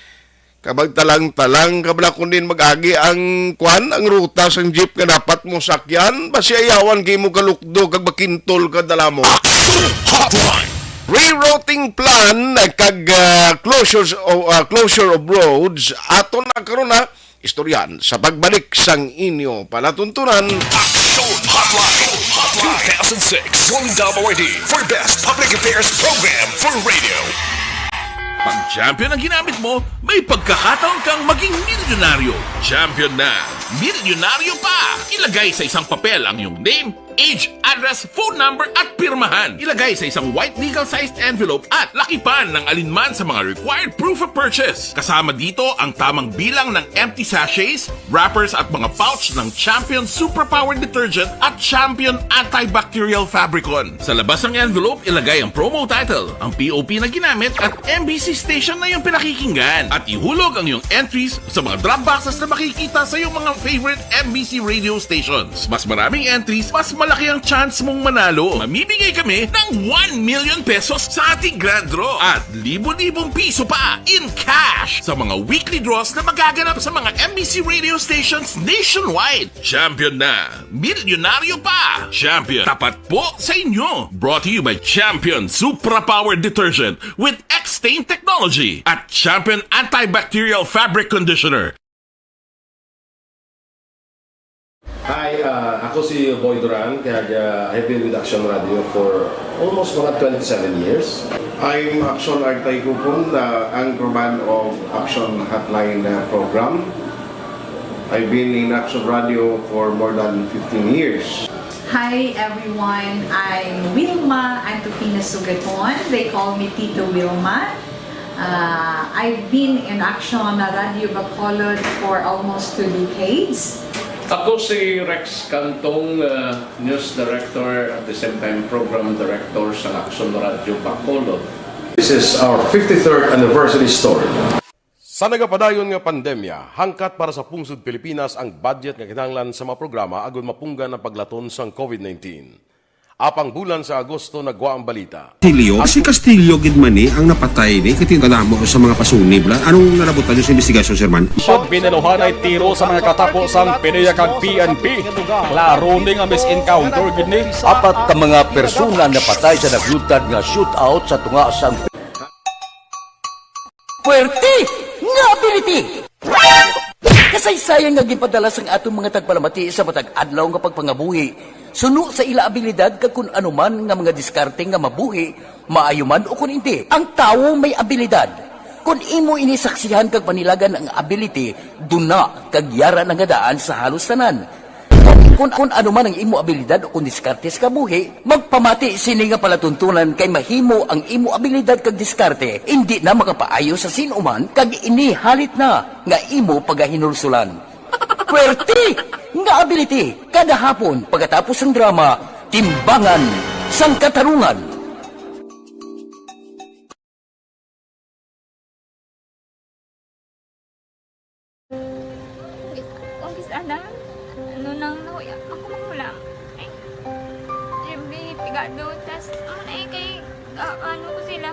Kabag talang-talang kabla ko din mag-agi ang ang ruta sang jeep nga dapat mo sakyan. Basi ayawan kay mo kalukdo kag bakintol ka dala mo. Rerouting plan kag closure of roads ato na karon na istoryan sa pagbalik sang inyo palatuntunan. Action Hotline 2006 WWRD for Best Public Affairs Program for Radio. Pag champion ang ginamit mo, may pagkakataon kang maging milyonaryo. Champion na, milyonaryo pa! Ilagay sa isang papel ang iyong name, age, address, phone number at pirmahan. Ilagay sa isang white legal-sized envelope at lakipan ng alinman sa mga required proof of purchase. Kasama dito ang tamang bilang ng empty sachets, wrappers at mga pouch ng Champion Superpower Detergent at Champion Antibacterial Fabricon. Sa labas ng envelope, ilagay ang promo title, ang POP na ginamit at MBC station na yung pinakikinggan. At ihulog ang iyong entries sa mga drop boxes na makikita sa iyong mga favorite MBC radio stations. Mas maraming entries, mas malaki ang chance mong manalo. Mamibigay kami ng 1 million pesos sa ating grand draw at libo-libong piso pa in cash sa mga weekly draws na magaganap sa mga MBC radio stations nationwide. Champion na, milyonaryo pa. Champion, tapat po sa inyo. Brought to you by Champion Supra Power Detergent with X-Stain Technology at Champion Antibacterial Fabric Conditioner. Hi, ako si Boy Duran, kaya I've been with Action Radio for almost mga 27 years. I'm Action Artay Kupon, the anchorman of Action Hotline program. I've been in Action Radio for more than 15 years. Hi everyone, I'm Wilma Antofina Sugaton. They call me Tito Wilma. I've been in Action Radio Bacolod for almost 2 decades. Ako si Rex Cantong, News Director at the same time Program Director sa Action Radio Bacolod. This is our 53rd anniversary story. Sa nagapadayon nga pandemya, hangkat para sa pungsod Pilipinas ang budget nga kinahanglan sa mga programa agon mapunggan ang paglaton sang COVID-19. Apang bulan sa Agosto nagwa ang balita. Si Castillo gid man ni ang napatay ni kitingalamo sa mga pasuni bla. Anong narabutan sa investigasyon, Sir Man? Pag binaluhan ay tiro sa mga katapusang PNP kag PNP. Klaro ni nga misencounter gid ni. Apat ka mga persona na patay sa naglutad nga shootout sa tunga sang Puerte nga ability. Kasaysayan nga gipadala sang atong mga tagpalamati sa matag adlaw nga pagpangabuhi. Suno sa ila abilidad kag kun anuman nga mga diskarte nga mabuhi, maayo man o kun hindi. Ang tawo may abilidad. Kung imo inisaksihan kag panilagan ang ability, duna kag yara nga daan sa halos tanan. Kung anuman ang imo abilidad o kun diskarte sa kabuhi, magpamati sini nga palatuntunan kay mahimo ang imo abilidad kag diskarte, hindi na makapaayo sa sinuman kag inihalit na nga imo pagahinulsulan. Puwerte nga ability kada hapon pagkatapos ng drama, Timbangan sang Katarungan. Kung sana, ano nang nahuya, ako makulang. Ay, siyempre, pigado, tas, kay, ano ko sila,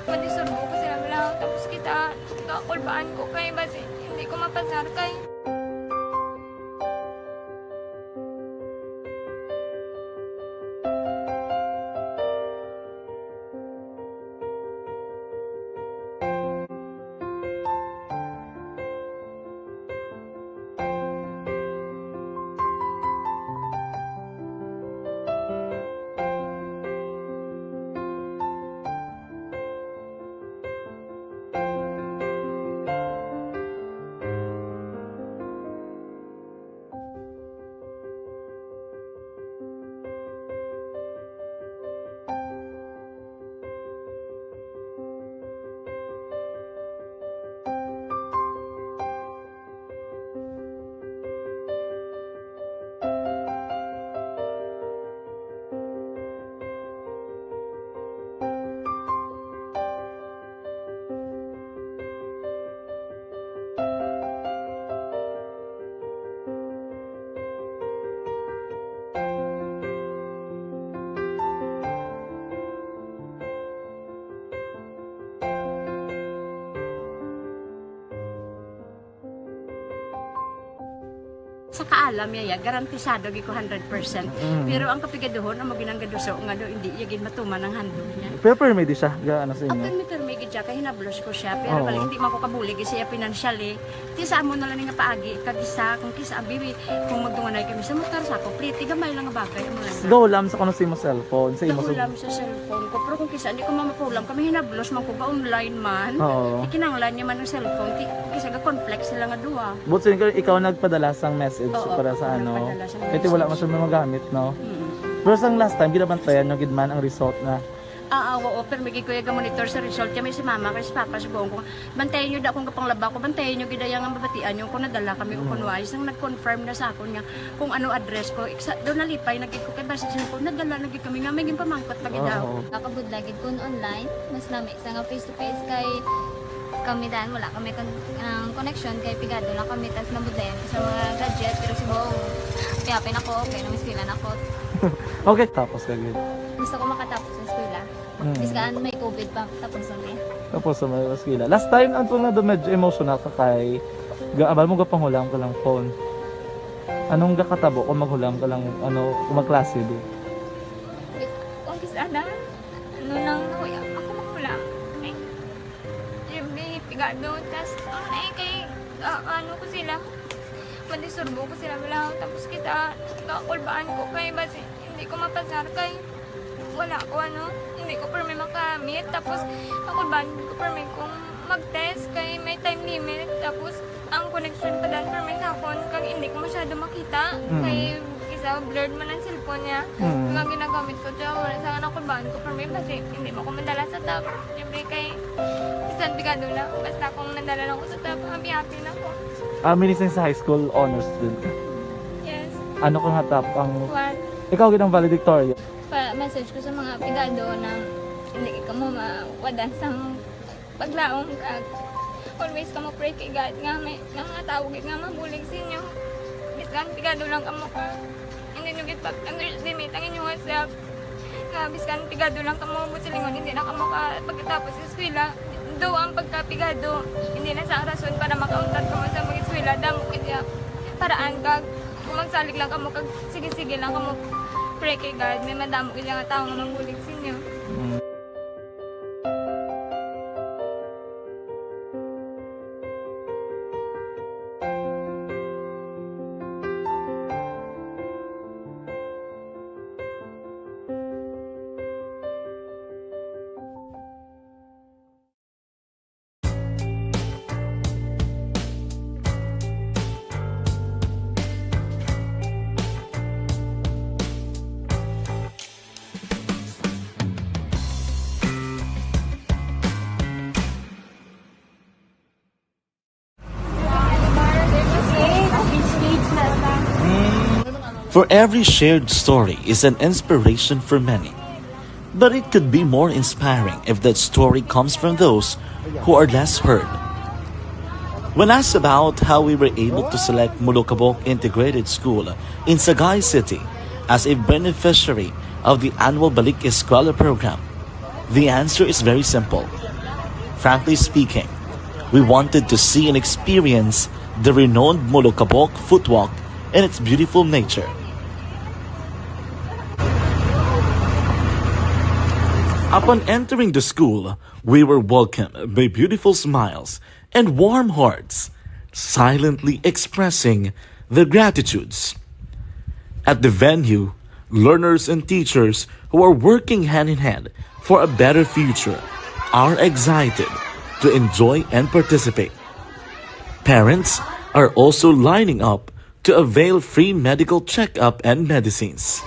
madisurbo ko sila lang, tapos kita, kakulbaan ko kay, basi, hindi ko mapasar kay. Sa kaalam yaya, garantisado gi ko 100%. Pero ang kapigaduhon, ang maginanggado sa nga do, hindi yagin matuman ang handog niya. Pero permedi siya, gaano sa inyo? Ang permedi siya, kaya hinablos ko siya. Pero balik, hindi man ko kabulig siya financially. Di sa amo na lang nga paagi, kagisa, kung kisa, bibi, kung magdunganay kami sa motor sa ako, pliti, gamay lang nga bagay. Gawlam sa kano sa imo cellphone? Gawlam sa cellphone ko. Pero kung kisa, hindi ko mamapulam, kami hinablos man ko ba online man. Ikinanglan niya man ng cellphone, kisa ga complex sila nga duwa. But ikaw nagpadala sang message message Oo, para sa oo, ano. nagpadala siya ng Ito wala message. man siya magamit, no? Mm. Pero sa last time, ginabantayan nyo gid man ang result na. Oo, pero may kuya ga monitor sa result kami si mama kay si papa si buong ko. Bantayan niyo da akong kapanglaba ko, bantayan niyo gid yang mabatian yung kung nadala kami o kung wise nang nag-confirm na sa akon nga kung ano address ko. Doon nalipay nagid ko kay basta ko nadala nagid kami nga may pamangkot pag daw. Nakabudlagid ko online, mas nami isa nga face to face kay kami dahil wala kami connection kay pigado lang kami tas nabudlayan ko sa mga gadget pero si buong piyapin ako okay na miskilan ako. Okay, tapos kagid. Gusto ko makatapos sa eskwela. Biskaan may COVID pa tapos na. Tapos sa mga skila. Last time, ang na do medyo emotional ka kay gaabal mo gapanghulam ka lang phone. Anong gakatabo kung maghulam ka lang ano kung magklase di? Kung kisana, ano nang huya ako makulang. Ay, may pigado, tas kay ano ko sila. Mandisurbo ko sila bilang tapos kita kakulbaan ko kay basi hindi ko mapasar kay wala ko hindi ko permi makamit tapos kakulbaan ko permi kung mag-test kay may time limit tapos ang connection pa dan permi sa phone kag hindi ko masyado makita kay isa blurred man ang cellphone niya kag ginagamit ko siya wala sa kakulbaan ko permi basi hindi mo ko madala sa tab siyempre kay isang bigado na basta kung nadala lang ko sa tab happy na ko. Minising sa high school honors student ka. Yes. Ano kang hatap ang What? ikaw gid ang valedictorian. Message ko sa mga pigado na hindi ka mo mawadan sa paglaong kag always ka mo pray kay God nga may nga tawag nga mabulig sa inyo. Biskan pigado lang ka mo ka. Hindi nyo git underestimate ang inyong self. Nga biskan pigado lang ka mo silingon hindi na ka mo ka pagkatapos sa eskwela. Do ang pagkapigado hindi na sa rason para makauntat ka mo sa mga eskwela damo kaya paraan kag kung magsalig lang ka mo kag sige-sige lang ka mo pray kay God may madamo kaya nga tao nga mabulig sa inyo. For every shared story is an inspiration for many. But it could be more inspiring if that story comes from those who are less heard. When asked about how we were able to select Mulukabok Integrated School in Sagay City as a beneficiary of the annual Balik Eskwela program, the answer is very simple. Frankly speaking, we wanted to see and experience the renowned Mulukabok footwalk in its beautiful nature. Upon entering the school, we were welcomed by beautiful smiles and warm hearts, silently expressing their gratitudes. At the venue, learners and teachers who are working hand in hand for a better future are excited to enjoy and participate. Parents are also lining up to avail free medical checkup and medicines.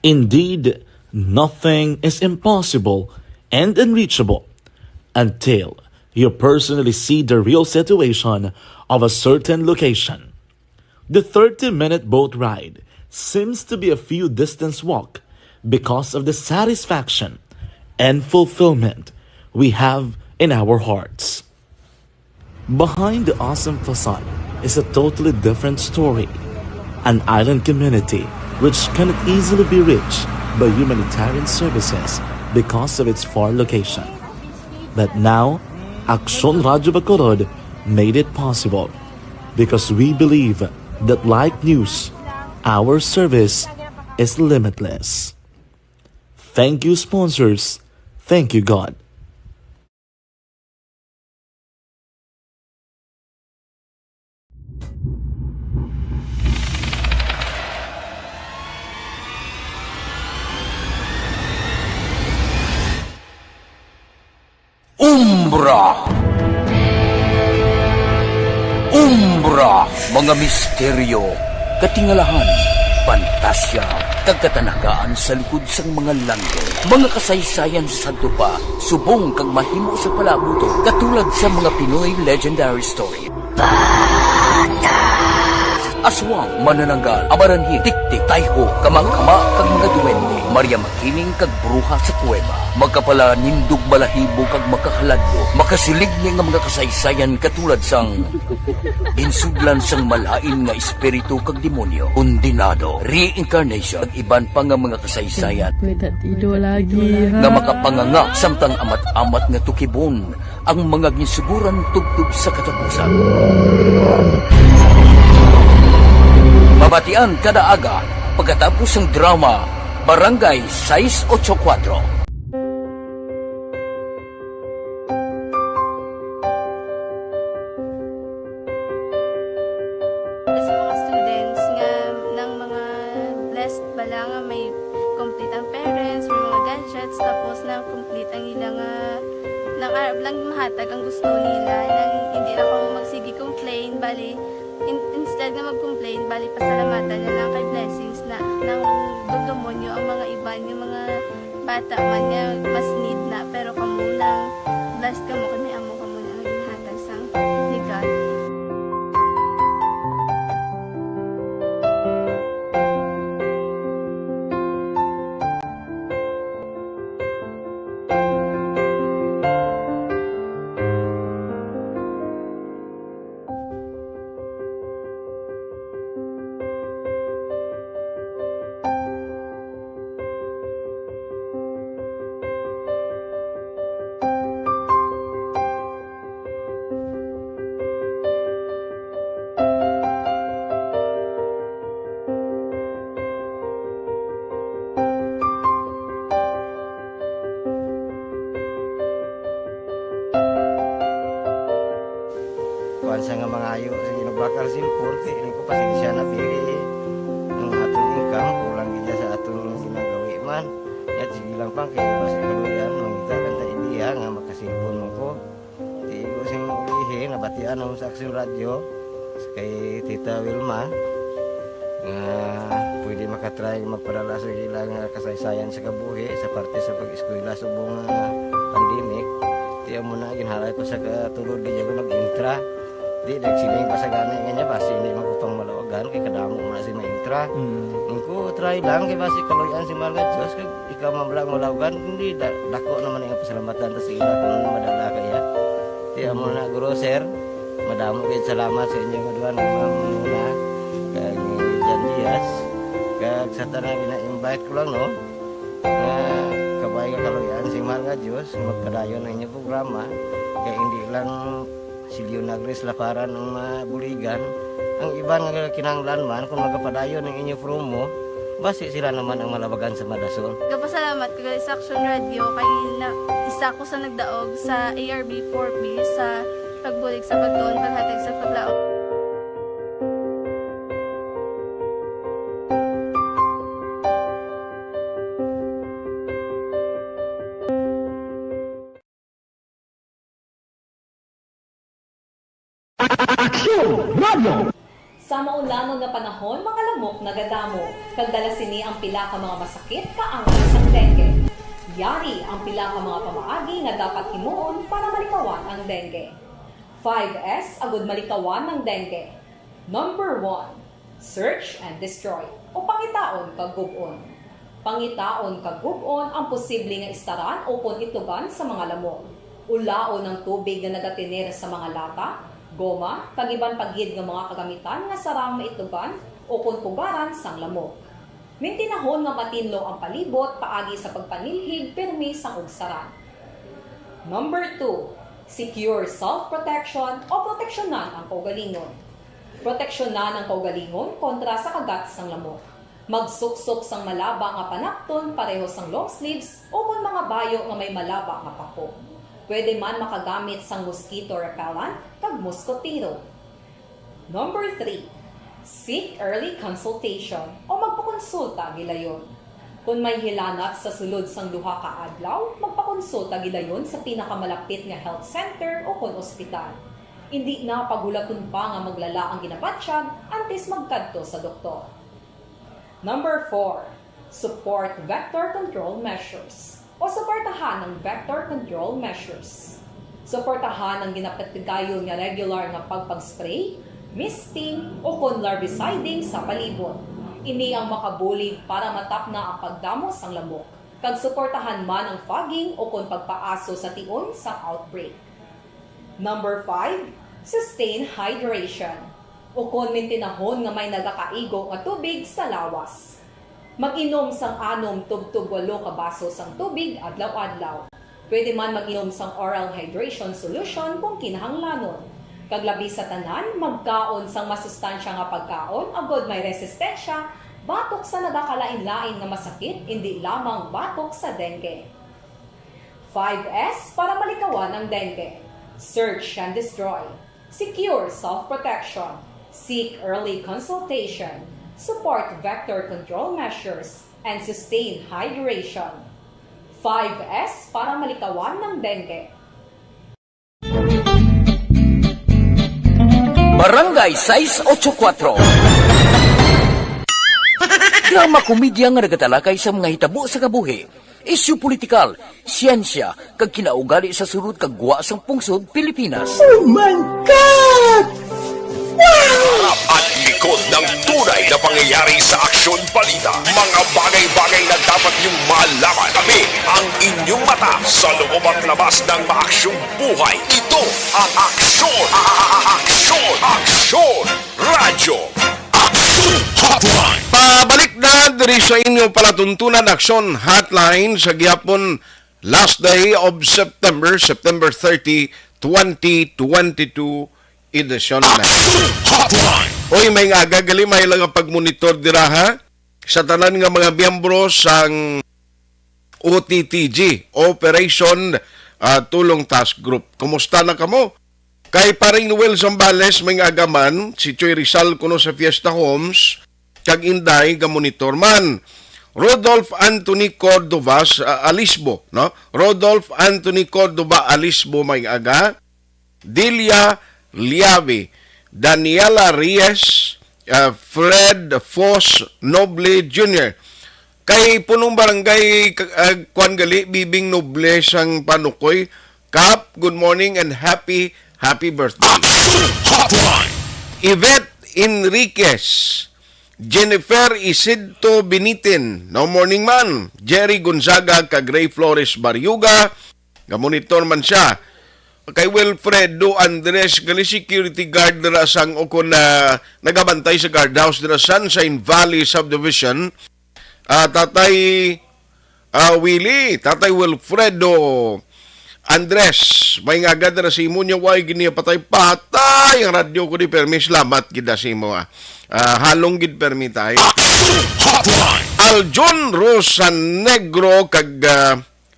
Indeed, nothing is impossible and unreachable until you personally see the real situation of a certain location. The 30-minute boat ride seems to be a few distance walk because of the satisfaction and fulfillment we have in our hearts. Behind the awesome facade is a totally different story. An island community which cannot easily be reached by humanitarian services because of its far location. But now, Aksyon Radyo Bacolod made it possible because we believe that like news, our service is limitless. Thank you, sponsors. Thank you, God. Umbra, mga misteryo, katingalahan, pantasya, kagkatanagaan sa likod sang mga langit, mga kasaysayan sa dupa, subong kag mahimo sa palabuto, katulad sa mga Pinoy legendary story. Aswang, manananggal, abaranhig, tiktik, tayho, kamang-kama, kag mga duwende, Maria Makining kag bruha sa kuweba, magkapala nindog balahibo kag makahaladlo, makasilig ni nga mga kasaysayan katulad sang ginsuglan sang malain nga espiritu kag demonyo, undinado, reincarnation, kag iban pa nga mga kasaysayan nga makapanganga samtang amat-amat nga tukibon ang mga ginsuguran tugtog sa katapusan. Mabatian kada aga pagkatapos ng drama Barangay 684. Sa mga students nga ng mga blessed bala nga may complete ang parents, may mga gadgets, tapos na complete ang ilang nang arab lang mahatag ang gusto nila nang hindi na ako magsigi complain bali instead na mag-complain, bali pasalamatan na lang kay blessings na nang dudumonyo ang mga iba yung mga bata man nga mas need na pero kamo lang blessed kamo kami amo kamo na naghatag sang ni God. Sa nga mga ayo sa ginubakal silpur kay ini ko pasensya na pili ang atong income kulang gid sa atong ginagawi man at sige lang pang kay bas kaluyan mangita kan ta idea nga makasilpon mo ko di ko sing ihi nabatian ang sa Aksyon Radio kay Tita Wilma nga pwede makatry magpadala sa ilang kasaysayan sa kabuhi sa parte sa pag-eskwela subong pandemic tiya mo na ginhalay ko sa katulod di ko nag-intra. Di nagsiling pa sa gani nga basi hindi magupang malawagan kay kadamo man si maintra. Ko try lang kay basi kaloyan si Malga Diyos kay ikaw mablang malawagan hindi dako naman ang pasalamatan ta sa ila kung madala kaya. Ti amo na guro sir. Madamo gid salamat sa inyong duha ng mamuna kay Jan Diaz. Kag sa tanang ina-invite ko lang no. Kabay ka kaloyan si Malga Diyos magpadayon ang inyong programa kay hindi lang silyo nagres laparan ng buligan ang iban nga kinanglan man kung magapadayon ng inyo promo basi sila naman ang malabagan sa Madason. Kapasalamat ko sa Aksyon Radio kay na isa ko sa nagdaog sa ARB 4B sa pagbulig sa pagtuon paghatag sa paglaom. Sa maulanong nga panahon, mga lamok nagadamo. Kagdala sini ang pila ka mga masakit kaangay sang dengue. Yari ang pila ka mga pamaagi nga dapat himuon para malikawan ang dengue. 5S agud malikawan ng dengue. Number 1, search and destroy o pangitaon kag gub-on. Pangitaon kag gub-on ang posible nga istaran o itugan sa mga lamok. Ulaon ng tubig nga nagatinir sa mga lata, goma, pagiban paghid ng mga kagamitan nga sarang maitugan o kunpugaran sang lamok. Mintinahon nga matinlo ang palibot paagi sa pagpanilhig permi sang ugsaran. Number 2, secure self-protection o proteksyonan ang kaugalingon. Proteksyonan ang kaugalingon kontra sa kagat sang lamok. Magsuksok sang malaba nga panakton pareho sang long sleeves o kung mga bayo nga may malaba nga pako. Pwede man makagamit sang mosquito repellent kag mosquitero. Number 3, seek early consultation o magpakonsulta gilayon. Kung may hilanat sa sulod sang duha ka adlaw, magpakonsulta gidayon sa pinakamalapit nga health center o kon ospital. Hindi na pagulaton pa nga maglala ang ginabatsyag antes magkadto sa doktor. Number 4. Support vector control measures o suportahan ang vector control measures. Suportahan ang ginapatigayon nga regular nga pagpag-spray, misting o kon larviciding sa palibot. Ini ang makabulig para matapna ang pagdamos sang lamok. Kag suportahan man ang fogging o kon pagpaaso sa tion sa outbreak. Number 5, sustain hydration o kon mintinahon nga may nagakaigo nga tubig sa lawas. Mag-inom sang 6 tubtub 8 ka baso sang tubig adlaw-adlaw. Pwede man mag-inom sang oral hydration solution kung kinahanglanon. Kaglabi sa tanan, magkaon sang masustansya nga pagkaon agod may resistensya, batok sa nagakalain-lain nga masakit, hindi lamang batok sa dengue. 5S para malikawan ang dengue. Search and destroy. Secure self-protection. Seek early consultation. Support vector control measures. And sustain hydration. 5S para malikawan ng dengue. Barangay 684. Drama komedya nga nagatalakay sa mga hitabo sa kabuhi, isyu politikal, siyensya, kag kinaugali sa sulod kag guwa sang pungsod Pilipinas. Oh my God! Harap at likod ng tunay na pangyayari sa aksyon balita. Mga bagay-bagay na dapat niyong malaman. Kami ang inyong mata sa loob at labas ng maaksyong buhay. Ito ang Aksyon! Aksyon! Aksyon! Radyo Aksyon Hotline! Pabalik na diri sa inyo palatuntunan Aksyon Hotline sa gihapon last day of September 30, 2022 edisyon na. Oy, may nga gagalimay lang ang pagmonitor diraha sa tanan nga mga miyembro sang OTTG, Operation Tulong Task Group. Kumusta na kamo? Kay paring Noel Zambales may nga agaman, si Choy Rizal kuno sa Fiesta Homes, kag Inday ga monitor man. Rodolph Anthony Cordova Alisbo, no? Rodolph Anthony Cordova Alisbo may aga. Delia Liavi, Daniela Reyes, Fred Foss Noble Jr. Kay punong barangay Kwan Gali, Bibing Noble sang Panukoy. Kap, good morning and happy birthday. Yvette Enriquez, Jennifer Isidto Benitin, no morning man. Jerry Gonzaga, kag Ray Flores Bariuga, gamonitor man siya. Kay Wilfredo Andres, gali security guard dira sang ukon na nagabantay sa guardhouse dira Sunshine Valley Subdivision. Tatay Willie, Tatay Wilfredo Andres, may nga gada na si imo niya, way giniya patay ang radyo ko di permi, salamat gida si imo. Halong gid permi tayo. Aljon Rosan Negro, kag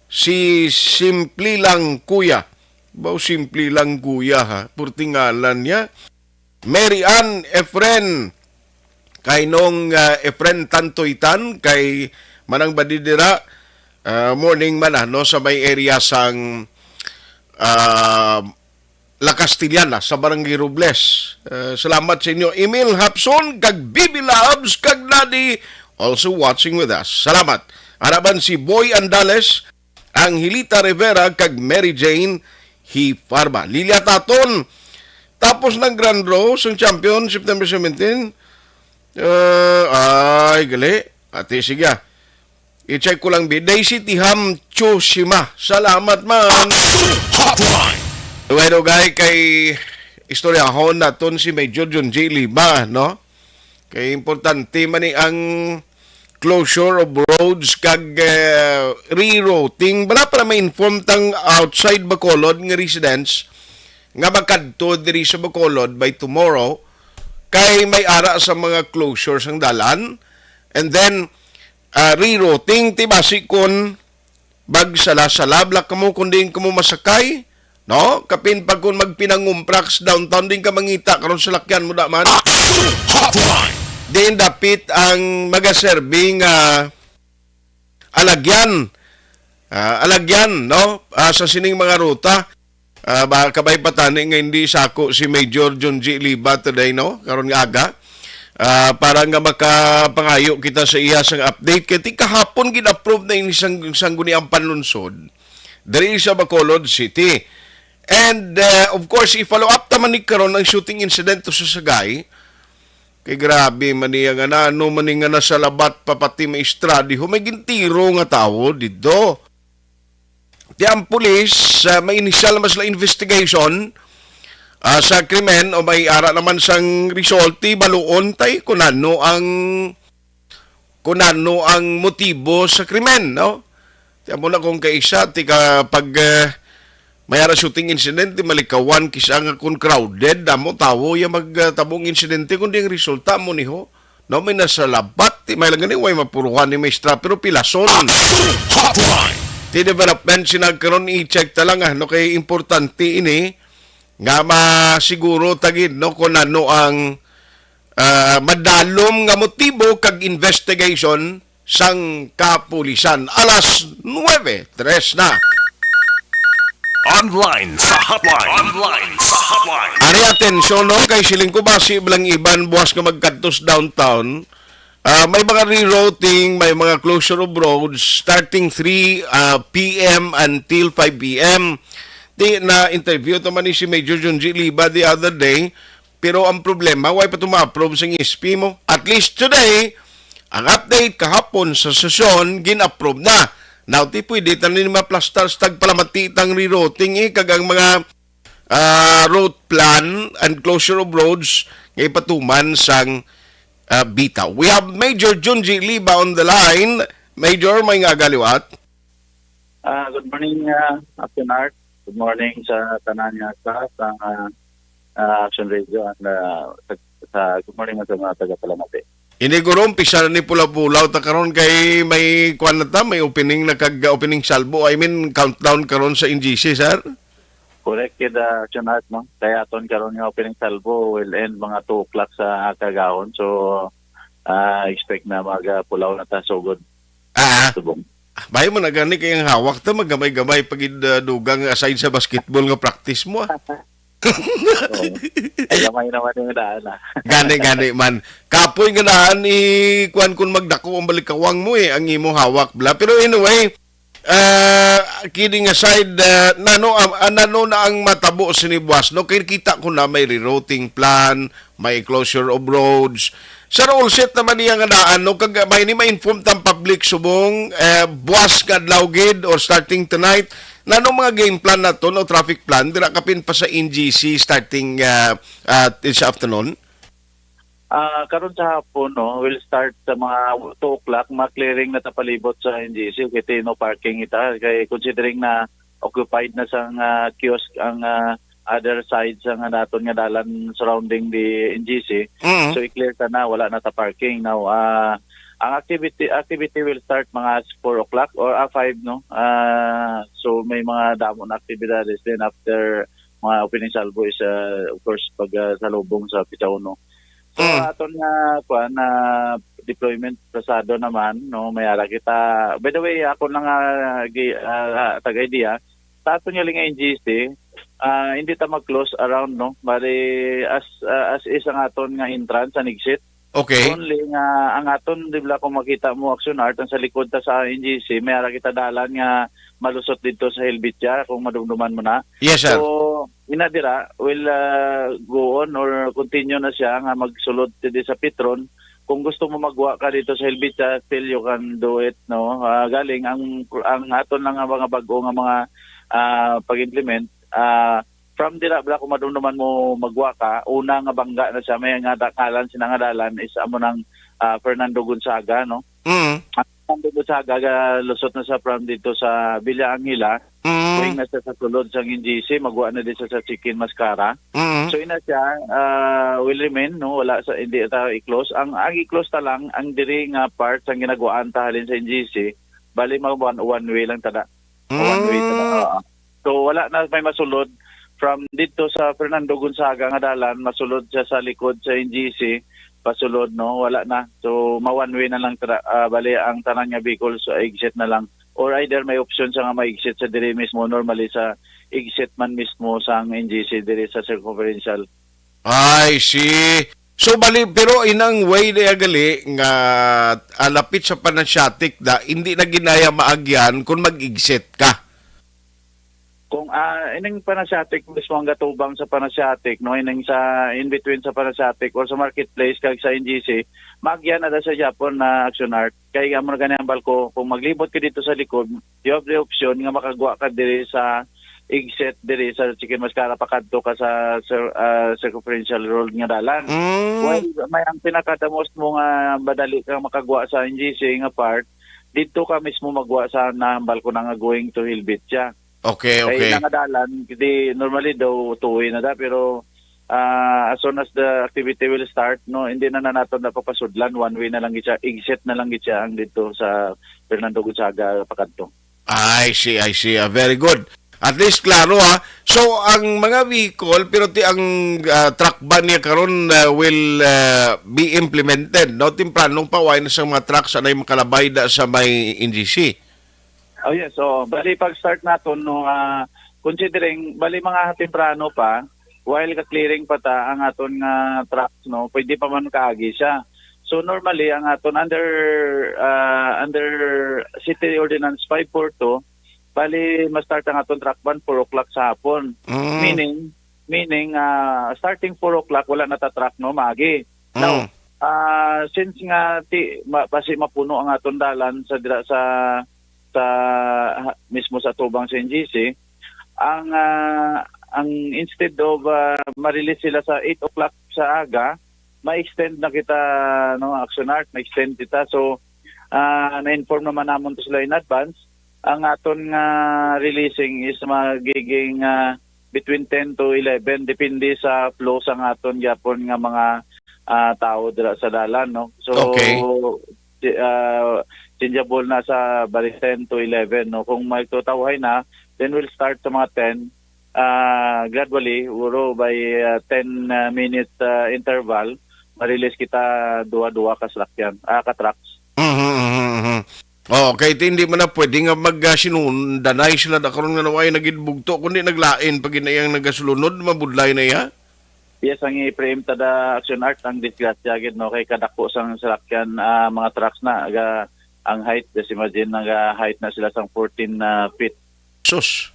si Simpli lang Kuya. Bao simple lang kuya ha, purtingalan niya. Mary Ann Efren, kay nung Efren Tantoytan, kay Manang Badidira, morning man no, sa may area sang La Castillana, sa Barangay Robles. Salamat sa inyo. Emil Hapson, kag Bibi Labs, kag Nadi, also watching with us. Salamat. Harapan si Boy Andales, Angelita Rivera, kag Mary Jane Hifarba. Lilia Taton, tapos ng Grand Rose, ang champion, September 17. Ay, gali. Ate, sige. I-check ko lang, Daisy Tiham Choshima. Salamat, man. Bueno, guys, kay istoryahon naton si Major John J. Lima, no? Kay importante man ang closure of roads kag rerouting bala para ma-inform tang outside Bacolod nga residents nga magkadto diri sa Bacolod by tomorrow kay may ara sa mga closures ang dalan, and then rerouting ti basi kon bag sala-salabla kamo kun din kamo masakay, no? Kapin pag kun magpinangumprax downtown din ka mangita karon sa lakyan mo da man. Din dapit ang magaserving alagyan. Alagyan, no? Sa sining mga ruta. Kabay patani nga hindi sako si Major John G. Liba today, no? Karon nga aga. Para nga makapangayo kita sa iya sang update. Kaya kahapon gin-approve na yung isang guniang panlunsod. Dari sa Bacolod City. And of course, i-follow up naman ni karon ang shooting incident to sa Sagay. Kay grabe man niya nga na, ano man nga na sa labat papati may estradi, may gintiro nga tao dito. Di ang pulis, may initial mas la investigation sa krimen o may ara naman sang resulti baluon tay kunano ang motibo sa krimen, no? Tiyan mo na kung kaisa, pag may ara shooting incident, malikawan kisa nga kung crowded, damo tawo yung magtabong insidente, kundi ang resulta mo niho. No, may nasa labat, may lang way mapuruhan ni maestra, pero pilason. Ti development sinagkaroon i-check talang no, kay importante ini nga masiguro tagid no kung ano ang madalom nga motibo kag investigation sang kapulisan. Alas 9:03 na. Online sa hotline. Ari atensyon no kay siling ko basi blang iban buwas nga magkadtos downtown. May mga rerouting, may mga closure of roads starting 3 p.m. until 5 p.m. Di na interview to man ni si Major John G. Liba the other day, pero ang problema why pa tuma-approve sa SP mo. At least today, ang update kahapon sa sesyon gin-approve na. Now ti pwede tanin ma-plaster stag palamati tang rerouting kag ang mga road plan and closure of roads ngay patuman sang bitaw. We have Major John G. Liba on the line. Major, may nga galiwat. Good morning, Action Art. Good morning sa tanan niya sa Action Radio and good morning sa mga taga-Palamati. Iniguro, umpisa ni Pula-Pulaw ta karon kay may kuan na ta, may opening na opening salvo. I mean, countdown karon sa NGC, sir? Correct, Action Art, no? Kaya aton karon nga opening salvo will end mga 2 o'clock sa kagahon. So, expect na magpulaw na ta sugod. Subong. Bahay mo na gani kayang hawak ta, magamay-gamay pagid dugang aside sa basketball nga practice mo. Ay, gamay naman yung daan Gani man. Kapoy nga daan kuan kun magdako ang balikawang mo ang imong hawak bla. Pero anyway, kidding aside, nano na ang matabo sinibuas, no? Kaya kita ko na may rerouting plan, may closure of roads. Sa all set naman niya nga daan, no? Kag may ni ma-inform tang public subong, buwas ka lawgid or starting tonight, nano mga game plan na to, no? Traffic plan, dira kapin pa sa NGC starting this afternoon? Karon sa hapon, no, we'll start sa mga 2 o'clock, ma-clearing na tapalibot sa NGC, kaya no parking ita, kaya considering na occupied na sa kiosk ang other sides ang naton nga dalan surrounding the NGC. So i-clear ta na, wala na ta parking. Now, ang activity will start mga 4 o'clock or 5, no? So may mga damo na activities din after mga opening salvo is of course pag salubong sa Pichauno. So aton nga kuan na deployment pasado naman, no, may ara kita. By the way, ako lang taga-idea sa aton nga linga NGC, hindi ta mag-close around, no, bali as is ang aton nga entrance and exit. Okay. Only nga ang aton dibla kung makita mo Action Art ang sa likod ta sa NGC, may ara kita dalan nga malusot dito sa Helvetia kung madumduman mo na. Yes, sir. So inadira will go on or continue na siya nga magsulod dito sa Petron. Kung gusto mo magwa ka dito sa Helvetia, still you can do it, no. Galing ang aton lang nga mga bag-o nga mga pag-implement from dira bla kung madumduman mo magwa ka, una nga bangga na siya, may nga dakalan sinangadalan is amo ng Fernando Gonzaga, no. Fernando Gonzaga lusot na sa from dito sa Villa Angela, going na siya sa tulod sa NGC, magwa na din siya sa Chicken Mascara. So ina siya will remain, no, wala sa hindi ta i-close. Ang i-close ta lang ang diri nga part ang ginagwaan ta halin sa NGC, bali mag one way lang tada. One way tada. So wala na may masulod from dito sa Fernando Gonzaga nga dalan, masulod siya sa likod sa NGC pasulod, no, wala na. So ma-one way na lang bali ang tanan nga vehicles, so exit na lang, or either may option sa nga ma-exit sa diri mismo, normally sa exit man mismo sa ang NGC diri sa circumferential. I see. So bali, pero inang way na gali nga alapit sa Panasiatic da, hindi na ginaya maagyan kung mag-exit ka. Kung ining Panasiatic mismo ang gatubang sa Panasiatic, no, ining sa in between sa Panasiatic or sa marketplace kag sa NGC, magyan na da sa Japon na Action Art. Kay amo na ganyan balko, kung maglibot ka dito sa likod, you have the option nga makagwa ka diri sa exit diri sa Chicken Mascara pakadto ka sa circumferential road nga dalan. Well, may ang pinaka most mo nga madali ka makagwa sa NGC nga part, dito ka mismo magwa sa nahambal ko na nga going to Hilbitya. Okay. Kaya dalan, hindi normally daw tuwi na da, pero as soon as the activity will start, no, hindi na naton na papasudlan, one way na lang gitsa, exit na lang gitsa ang dito sa Fernando Gonzaga pakadto. I see. Very good. At least klaro ha. So ang mga vehicle pero ang truck ban niya karon will be implemented. No timplanong pa why na sa mga trucks anay makalabay da sa may NGC. Oh yes, so bali pag-start naton no, considering bali mga temprano pa, while ka-clearing pa ta ang aton nga trucks, no, pwede pa man kaagi siya. So normally ang aton under City Ordinance 542, bali ma-start ang aton truck ban 4 o'clock sa hapon. Meaning starting 4 o'clock wala na ta truck, no, maagi. Now, since nga basi mapuno ang aton dalan sa mismo sa tubang sa NGC, ang instead of ma-release sila sa 8 o'clock sa aga, ma-extend na kita, no, Action Art, ma-extend kita. So na-inform naman namon to sila in advance. Ang aton releasing is magiging between 10 to 11 depende sa flow sa aton gyapon nga mga tao dira sa dalan, no. So changeable na sa bali 10 to 11, no. Kung may tutawhay na, then we'll start sa mga 10 gradually, uro by 10 minute interval, ma-release kita duwa-duwa ka sakyan, ka trucks. Okay, hindi man na pwede nga mag-sinundanay sila na karon nga naway nagidbugto kundi naglain pag inayang nagasulunod mabudlay na ya. Yes, ang i-preempt da Action Art ang disgrasya gid, no, kay kadako sang sakyan mga trucks na ang height, just imagine height na sila sang 14 feet. Sus.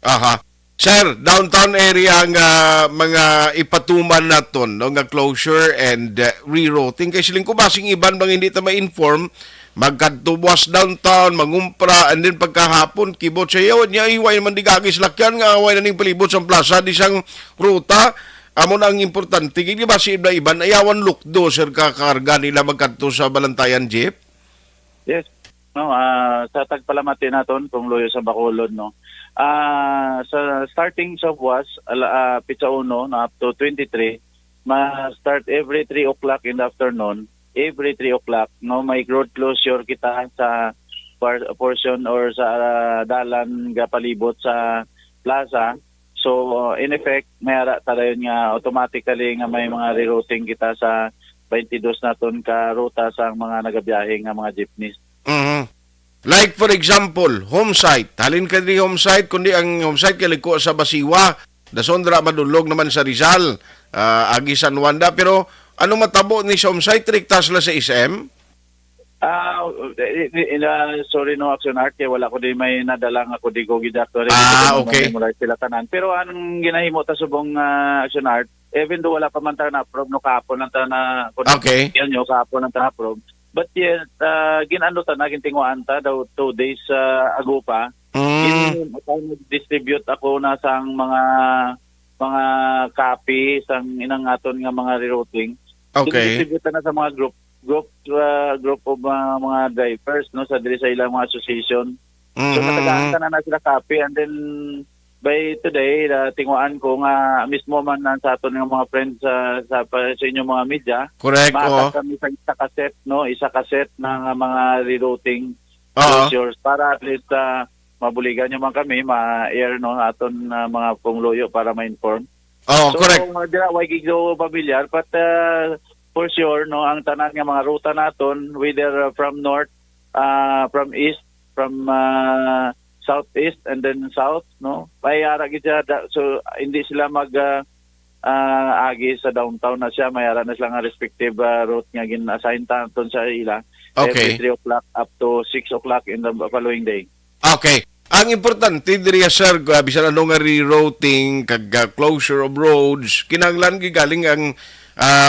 Aha. Sir, downtown area nga mga ipatuman naton, no, nga closure and rerouting kay siling ko basing iban bang hindi ta ma-inform magkadtuwas downtown, mangumpra, and then pagkahapon kibot sa iyo niya iway man digagis lakyan nga away na ning palibot sa plaza di sang ruta. Amo na ang importante kini ba si iban ayawan lukdo sir kakarga nila magkadto sa Balantayan jeep. Yes. No, sa tagpalamati naton kung loyo sa Bacolod, no. Sa starting sa buwas Pizza Uno na up to 23, ma-start every 3 o'clock in the afternoon. Every 3 o'clock, no, may road closure kita sa portion or sa dalan ga palibot sa plaza. So in effect may ara tadayon nga automatically nga may mga rerouting kita sa 22 naton ka ruta sa mga nagabiyahe nga mga jeepneys. Like for example, home site. Halin ka di home site kundi ang home site kaliko sa Basiwa, Dasondra madulog naman sa Rizal, Agi San Juan da, pero ano matabo ni sa home site rektas la sa SM? Sorry, no, Action Art, kaya wala ko di may nadalang ako di ko gidaktor. Okay. Sila tanan. Pero anong ginahimo ta subong Action Art, even though wala pa man ta na-approve, no, kahapon lang ta na, okay, yan nyo, kahapon lang ta na-approve. But yet, ginano ta, nagintinguan ta, daw 2 days ago pa, distribute ako na sang mga copy sang inang aton nga mga rerouting. Okay. Distribute na sa mga group of mga drivers, no, sa diri sa ilang mga association. So natagaan na sila copy, and then by today tinguan ko nga mismo man sa aton nga mga friends sa inyong mga media. Correct. Kami sa isa kaset ng mga rerouting procedures para at least mabuligan nyo man kami ma-air, no, aton mga pungloyo para ma-inform. So, correct. Dira way gigdo familiar, but for sure no ang tanan nga mga ruta naton whether from north, from east, from southeast and then south no. Mayara gid siya so hindi sila mag agi sa downtown na siya, mayara na sila nga respective route nga gin-assign tanton sa ila. Okay. Every 3 o'clock up to 6 o'clock in the following day. Okay. Ang importante diri sir, bisan ano nga rerouting kag closure of roads, kinahanglan gigaling ang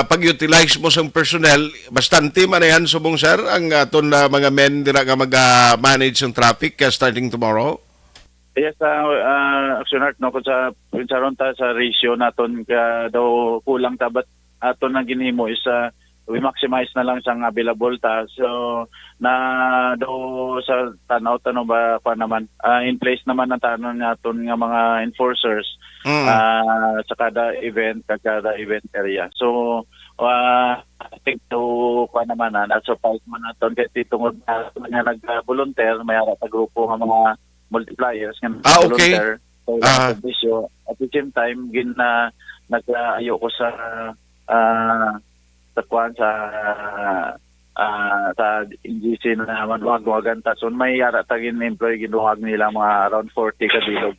pag-utilize mo sang personnel, bastante man yan subong sir ang aton mga men dira nga mag-manage ng traffic starting tomorrow. Yes, Action Art, no, kung sa ron ta sa ratio naton ka daw kulang tabat aton ang ginhimo is we maximize na lang sang available ta. So na daw sa tanaw ba pa naman in place naman ang tanon naton nga mga enforcers sa kada event area. So I think to pa naman na surprise man naton kay tungod nga nag-volunteer may ara ta grupo nga mga multipliers nga okay. So, at the same time nag-ayo ko sa kwan sa NGC na manwag-wagan ta. So may yara tagin employee ginuhag nila mga around 40 ka bilog.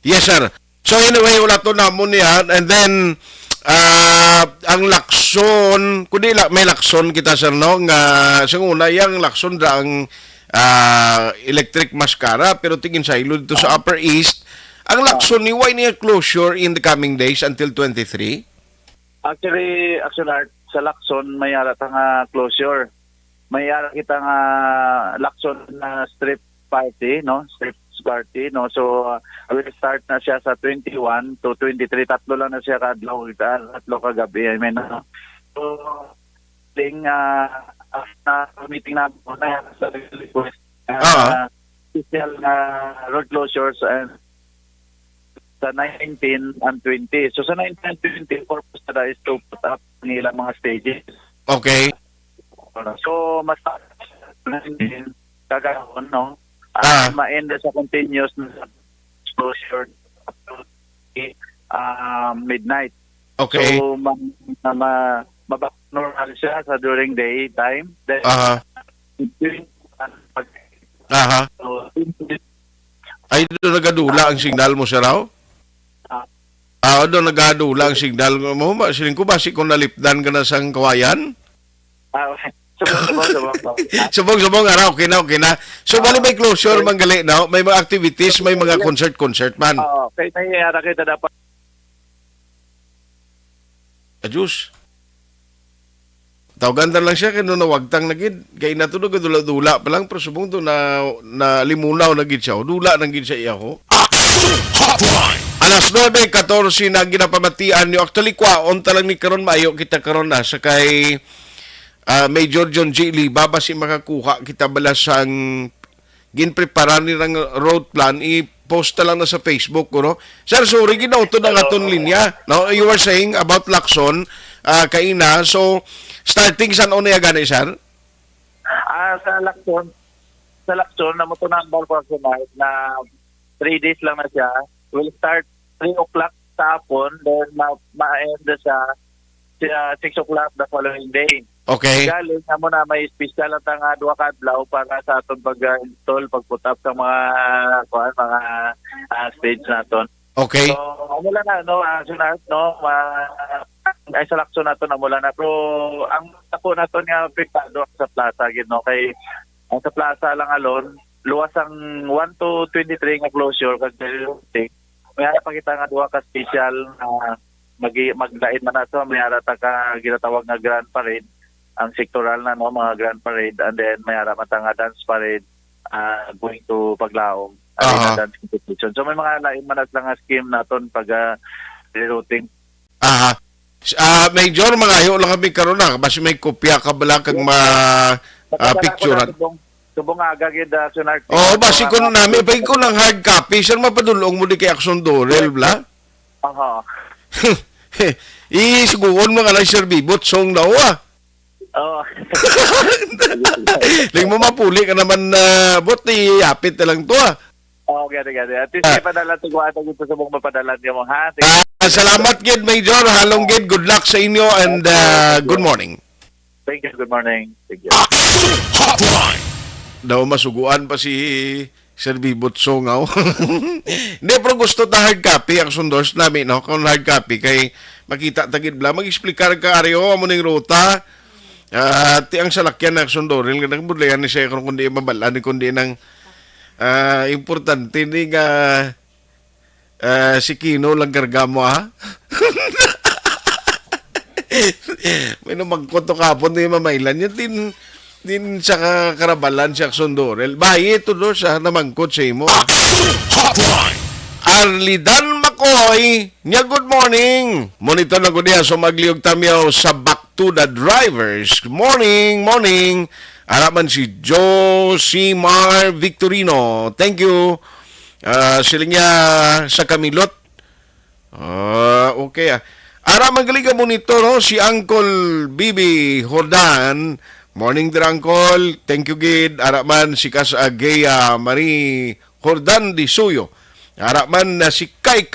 Yes sir. So anyway, wala to namon yan. And then ang lakson, kundi may lakson kita sir no nga sa una yang lakson ra ang electric mascara pero tingin sa ilo dito sa Upper East. Ang lakson ni why niya closure in the coming days until 23? Actually, Action Art, sa Lacson may ara ta nga closure. May ara kita nga Lacson na strip party, no? Strip party, no? So, will start na siya sa 21 to 23. Tatlo lang na siya kadlaw, tatlo ka gabi. I mean, so, meeting na sa request special road closures and sa 19 and 20. So sa 19 and 20 purpose na is to put up nila mga stages. Okay. So mas 19 kagahon no. Ma-end sa continuous closure up to midnight. Okay. So normal siya sa during daytime. Then, ay, doon nagadula ang signal mo siya raw? Doon nagadula ang signal mo. Siling ko ba, kung nalipdan ka na sang kawayan? Subong, araw, okay na. So, bali may closure, manggali na, may mga activities, may mga concert man. Okay, nangyayara kita dapat. Adjus. Tawagan lang siya kaya nawagtang na gid. Kaya natulog dula-dula pa lang pero subong to na limunaw na gid siya. Dula na gid siya iyaho. Alas 9:14 na ginapamatian niyo. Actually kwaon talang ni karon maayo kita karon na sa kay Major John G. Lee babasi makakuha kita balasang ginprepara ni rang road plan i-post lang na sa Facebook no. Sir, sorry ginauto na aton linya. No, you were saying about Lacson kaina. So starting saan o niya gani, sir? Sa Lacson, na mo ito na ball na 3 days lang na siya. We'll start 3 o'clock sa hapon, then ma-end sa 6 o'clock the following day. Okay. Galing na mo na may special at ang 2 kadlaw para sa aton pag-install, pag-put up sa mga stage naton. Okay. So, mula na, no, sunat, no, ay sa Lacson nato na mula na. Pero, ang ako nato nga apektado sa plaza, no, kay ang sa plaza lang alone, luwas ang 1 to 23 nga closure, kasi may harap pa kita nga 2 ka special maglain man na ito, may harap ka ginatawag na Grand Parade, ang sectoral na, no, mga Grand Parade, and then may harap nga dance parade going to Paglaom. So may mga lain man lang nga scheme naton pag rerouting. Major, mga ayo lang kami karon na basi may kopya ka bala kag picturean. Subong aga gid sunart. Basi kun nami pay ko ng hard copy sir mapadulong mo di kay Action Dorel bla. Isugon mga lang sir bibot song daw Ling mo mapuli ka naman buti yapit na lang to Okay. At least ipadala to ko ato dito sa mong mapadala niyo mo, ha? Salamat gid Major, halong gid, good luck sa inyo and good morning. Thank you. Good morning. Thank you. Daw masuguan pa si Sir Bibot Songaw. Hindi, pero gusto ta hard copy ang sundos namin, no? Kung hard copy, kay makita tagid bla, mag-explicar ka ariyo mo ning ruta. At ang salakyan ng sundoril, nagbudlayan ni siya kung kundi mabalan, kundi ng importante ni nga si Kino lang gargamo, ha? May magkoto kapon ni mamailan yun din sa karabalan siya sundorel. Bayi ito do siya namangkot sa imo. Arlidan Makoy, nya good morning. Monitor na ko niya so magliog tamyaw sa Back to the Drivers. Good morning. Araman si Josimar Victorino. Thank you. Sila niya sa Kamilot. Okay. Araman galiga monitor, no? Si Uncle Bibi Jordan. Morning dir Uncle. Thank you gid. Araman si Kasagaya Marie Jordan di Suyo. Araman na si Kai.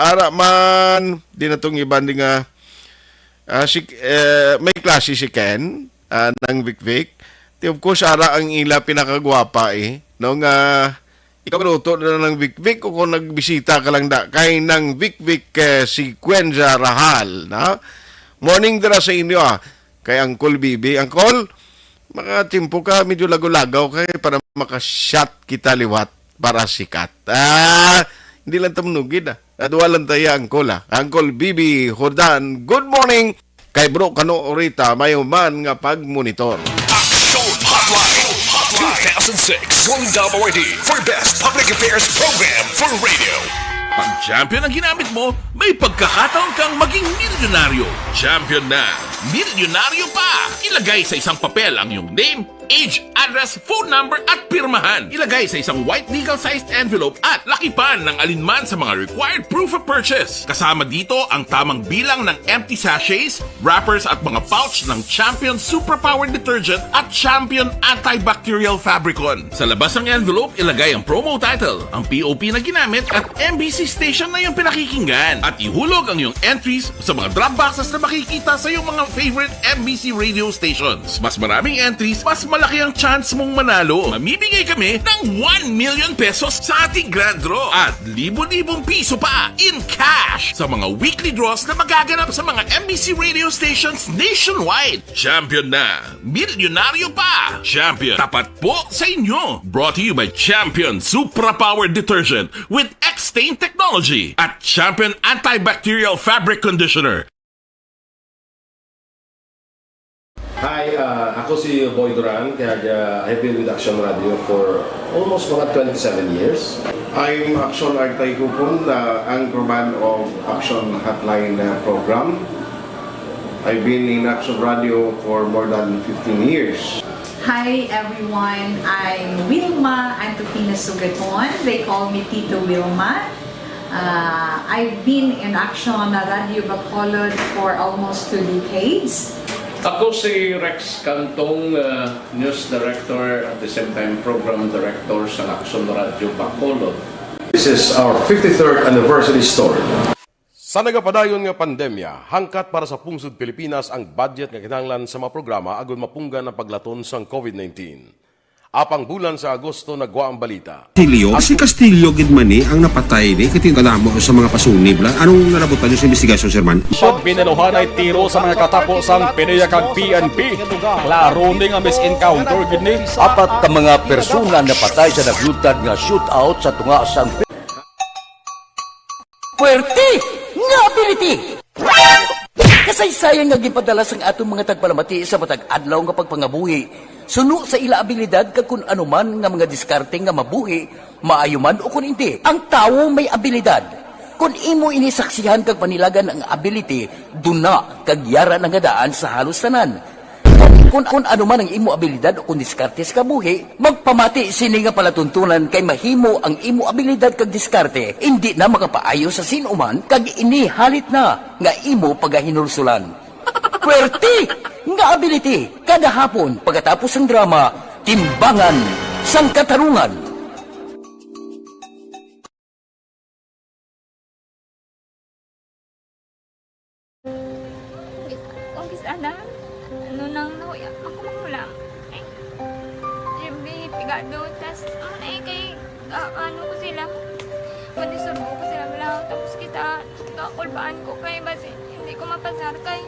Araman di na itong ibanding may klase si Ken ng Vic. Of course, ara ang ila pinakagwapa nung ikaw ruto na ng Vic o kung nagbisita ka lang kay ng Vic si Quenza Rahal. Na? Morning dira sa inyo kay Uncle Bibi. Uncle, makatimpo ka, medyo lago-lagaw kay para makashot kita liwat para sikat. Hindi lang tamunugid Adwa lang tayo, Uncle Uncle Bibi Jordan, good morning. Kay bro, kano orita, mayo man nga pag-monitor. Action Hotline 2006 Golden Dove Awardee for Best Public Affairs Program for Radio. Pag champion ang ginamit mo, may pagkakataon kang maging milyonaryo. Champion na, milyonaryo pa! Ilagay sa isang papel ang iyong name, age, address, phone number at pirmahan. Ilagay sa isang white legal-sized envelope at lakipan ng alinman sa mga required proof of purchase. Kasama dito ang tamang bilang ng empty sachets, wrappers at mga pouch ng Champion Superpower Detergent at Champion Antibacterial Fabricon. Sa labas ng envelope, ilagay ang promo title, ang POP na ginamit at MBC station na yung pinakikinggan. At ihulog ang iyong entries sa mga drop boxes na makikita sa iyong mga favorite MBC radio stations. Mas maraming entries, mas malaki ang chance mong manalo. Mamimigay kami ng 1 million pesos sa ating grand draw at libo-libong piso pa in cash sa mga weekly draws na magaganap sa mga MBC radio stations nationwide. Champion na, milyonaryo pa. Champion, tapat po sa inyo. Brought to you by Champion Supra Power Detergent with X-Stain Technology at Champion Antibacterial Fabric Conditioner. Hi, ako si Boy Duran, kaya I've been with Action Radio for almost mga 27 years. I'm Action Artay Kupon, the anchorman of Action Hotline program. I've been in Action Radio for more than 15 years. Hi everyone, I'm Wilma Antofina Sugaton. They call me Tito Wilma. I've been in Action Radio Bacolod for almost 2 decades. Ako si Rex Cantong, News Director at the same time Program Director sa Action Radio Bacolod. This is our 53rd anniversary story. Sa nagapadayon nga pandemya, hangkat para sa pungsod Pilipinas ang budget nga kinahanglan sa mga programa agon mapunggan ang paglaton sang COVID-19. Apang bulan sa Agosto nagwa ang balita. Si Castillo gid man ang napatay ni katingalamo sa mga pasunib lang. Anong nalabutan niyo sa investigasyon, Sir Man? Siyang binaluhan ay tiro sa mga katapusang PNP kag PNP. Klaro ni nga misencounter gid ni. Apat ka mga persona napatay sa naglutad nga shootout sa tunga sang Puerte nga ability. Kasaysayan nga gipadala sang atong mga tagpalamati sa matag adlaw nga pagpangabuhi. Suno sa ila abilidad kag kun anuman nga mga diskarte nga mabuhi, maayo man o kun hindi. Ang tawo may abilidad. Kung imo inisaksihan kag panilagan ang ability, duna kag yara nga daan sa halos tanan. Kung anuman ang imo abilidad o kun diskarte sa kabuhi, magpamati sini nga palatuntunan kay mahimo ang imo abilidad kag diskarte, hindi na makapaayo sa sinuman kag inihalit na nga imo pagahinulsulan. Puwerte nga ability kada hapon pagkatapos ng drama Timbangan sang Katarungan ano nang nahuya, ako magulang. Ay, siyempre, pigado. Tapos, kay, ano ko sila, manisurbo ko sila lang. Tapos kita, kakulbaan ko kay, basi, hindi ko mapasar kay.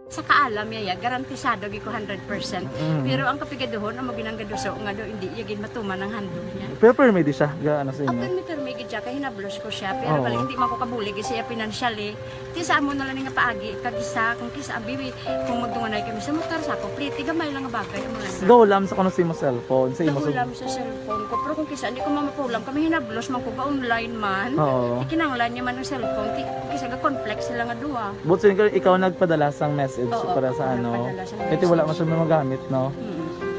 Sa kaalam yaya, garantisado gi ko 100%. Pero ang kapigaduhon, ang maginanggaduso, nga do, hindi yagin matuman ang handog niya. Pero permedi siya, gaano sa inyo? Ang permedi siya, kaya hinablos ko siya. Pero balik, hindi man ko kabulig siya financially. Kisa mo na lang nga paagi, kagisa, kung kisa abibi, kung magdunganay kami sa motor sa ako, pliti, gamay lang nga bagay. Gawlam sa kuno sa imo cellphone, sa imo Gawlam sa cellphone ko. Pero kung kisa, hindi ko mamapulam, kami hinablos, man ko ba online man. Ikinanglan niya man ng cellphone, kisa ga complex sila nga duwa. But so, ikaw nagpadala sang message para sa ano. Ito wala mo siya magamit, no?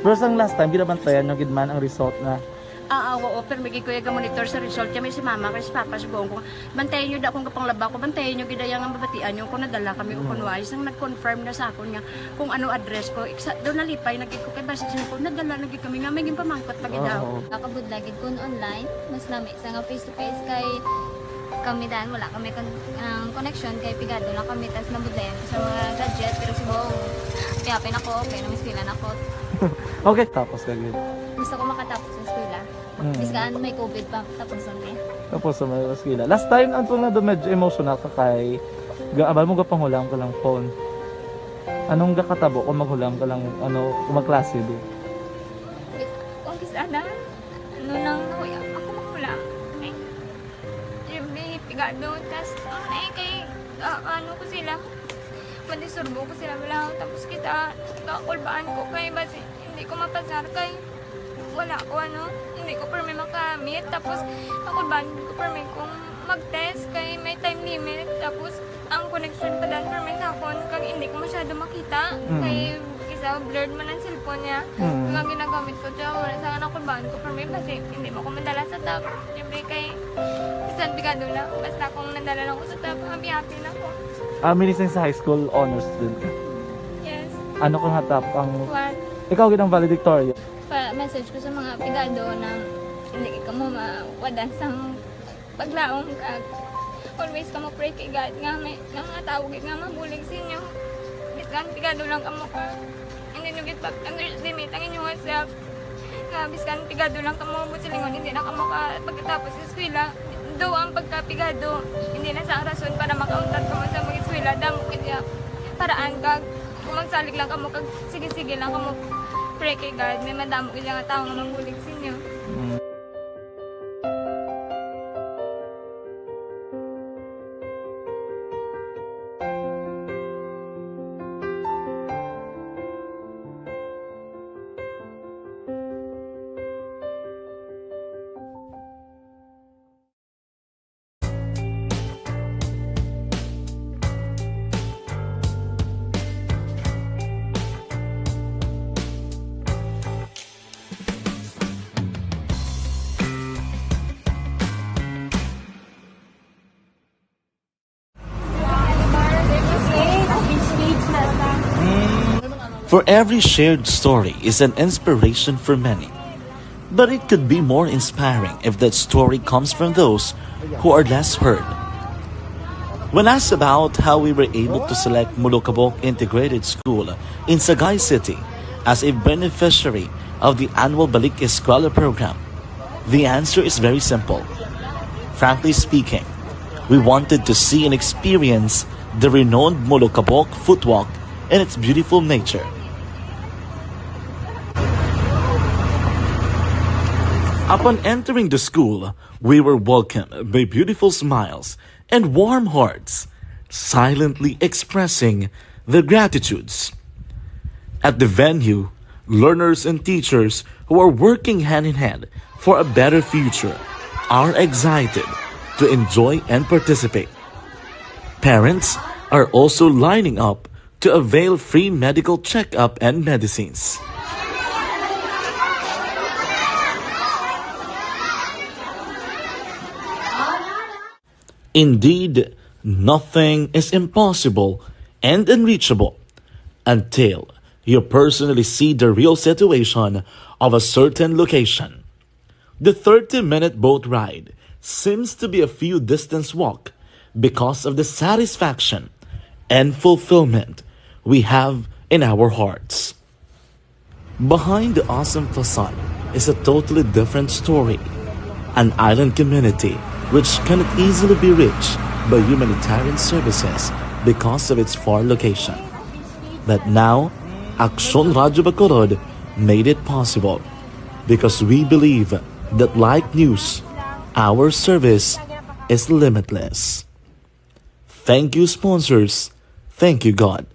Pero sang last time, ginabantayan nyo gidman ang result na. Oo, pero may kuya ga monitor sa result kami si mama kasi papa sa buong ko. Bantayan niyo da kung kapanglaba ko, bantayan niyo gidayang ang babatian niyo kung nadala kami o kunwais nang nag-confirm na sa akon nga kung ano address ko. Do nalipay nagig ko kay base sa ko nadala nagig kami nga may pamangkot pagidaw. Nakabudlagid kun online, mas nami sa nga face to face kay kami dahil wala kami connection kay pigado lang kami tas nabudlayan sa mga gadget pero si buong piyapin ako okay na miskilan ako. Okay, tapos kagid. Gusto ko makatapos sa eskwela. Biskaan may COVID pa tapos ang Tapos sa may eskwela. Last time anto na do medyo emotional ka kay gaabal mo gapanghulam ka lang phone. Anong gakatabo kung maghulam ka lang ano kung magklase di? Kung kisana, ano nang nahuya, ako magulang. Ay, siyempre, pigado. Tapos, kay, ano ko sila, manisurbo ko sila lang. Tapos kita, kakulbaan ko kay, basi, hindi ko mapasar kay, wala ko hindi ko permi makamit. Tapos, kakulbaan ko permi kung mag-test kay may time limit. Tapos, ang connection pa dahil permi sa akon, kag hindi ko masyado makita. Kay, isa, blurred man ang cellphone niya. Kung ang ginagamit ko siya, wala sa kakulbaan ko permi, basi, hindi mo ko mandala sa tab. Siyempre, kay, isang bigado lang. Basta kung nandala lang ko sa tab, happy na ko. Minising sa high school honors student ka? Yes. Ano kang hatap ang... What? Ikaw ginang valedictorian? Message ko sa mga pigado na hindi ka mo mawadan sa paglaong kag always ka mo pray kay God nga may mga tawag nga mabulig sa inyo. Biskan pigado lang ka mo ka. Hindi nyo git pag-underestimate ang inyong self. Nga biskan pigado lang ka mo silingon hindi na ka mo ka pagkatapos sa eskwela. Do ang pagkapigado hindi na sa rason para makauntat ka mo sa mga eskwela damo kaya paraan kag kung magsalig lang ka mo kag sige-sige lang ka mo pray kay God may madamo kaya nga tao nga mabulig sa inyo. For every shared story is an inspiration for many. But it could be more inspiring if that story comes from those who are less heard. When asked about how we were able to select Molokabok Integrated School in Sagay City as a beneficiary of the annual Balik Eskwela program, the answer is very simple. Frankly speaking, we wanted to see and experience the renowned Molokabok footwalk in its beautiful nature. Upon entering the school, we were welcomed by beautiful smiles and warm hearts, silently expressing their gratitudes. At the venue, learners and teachers who are working hand in hand for a better future are excited to enjoy and participate. Parents are also lining up to avail free medical checkup and medicines. Indeed, nothing is impossible and unreachable until you personally see the real situation of a certain location. The 30-minute boat ride seems to be a few distance walk because of the satisfaction and fulfillment we have in our hearts. Behind the awesome facade is a totally different story. An island community which cannot easily be reached by humanitarian services because of its far location. But now, Aksyon Radio Bacolod made it possible because we believe that like news, our service is limitless. Thank you, sponsors. Thank you, God.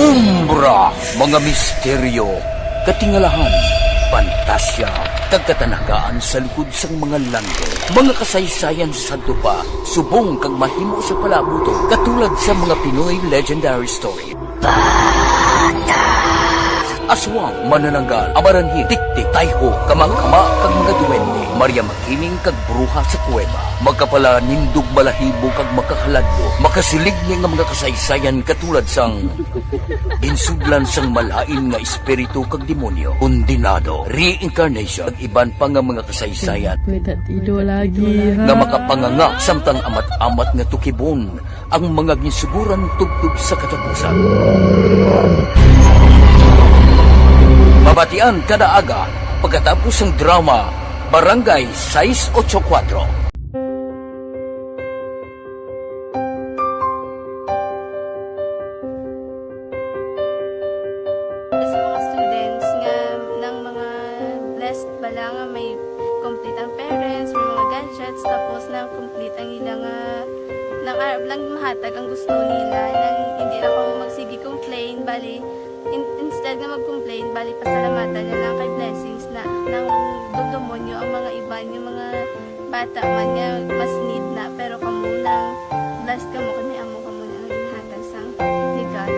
Umbra, mga misteryo, katingalahan, pantasya, tagkatanagaan sa likod sang mga lando, mga kasaysayan sa dupa, subong kag mahimo sa palabuto, katulad sa mga Pinoy legendary story. Aswang, manananggal, amaranhit, tiktik, tayho, kamang-kama, kag mga duwende, Maria Makining kag bruha sa kuweba, magkapala nindog balahibo kag makahaladlo, makasilig niya nga mga kasaysayan katulad sang ginsudlan sang malain nga espiritu kag demonyo, kondinado, reincarnation, kag iban pa nga mga kasaysayan nga makapanganga samtang amat-amat nga tukibon ang mga ginsuguran tugtog sa katapusan. Mabatian kada aga pagkatapos ng drama Barangay 684. Sa mga students nga ng mga blessed bala nga may complete ang parents, may mga gadgets, tapos na complete ang ilang nang arab lang mahatag ang gusto nila nang hindi na ako magsigi complain bali instead nga mag-complain, bali pasalamatan na lang kay blessings na nang dudumonyo ang mga iba yung mga bata man nga mas need na pero kamo lang blessed ka mo kami amo ka mo na hatag sang ni God.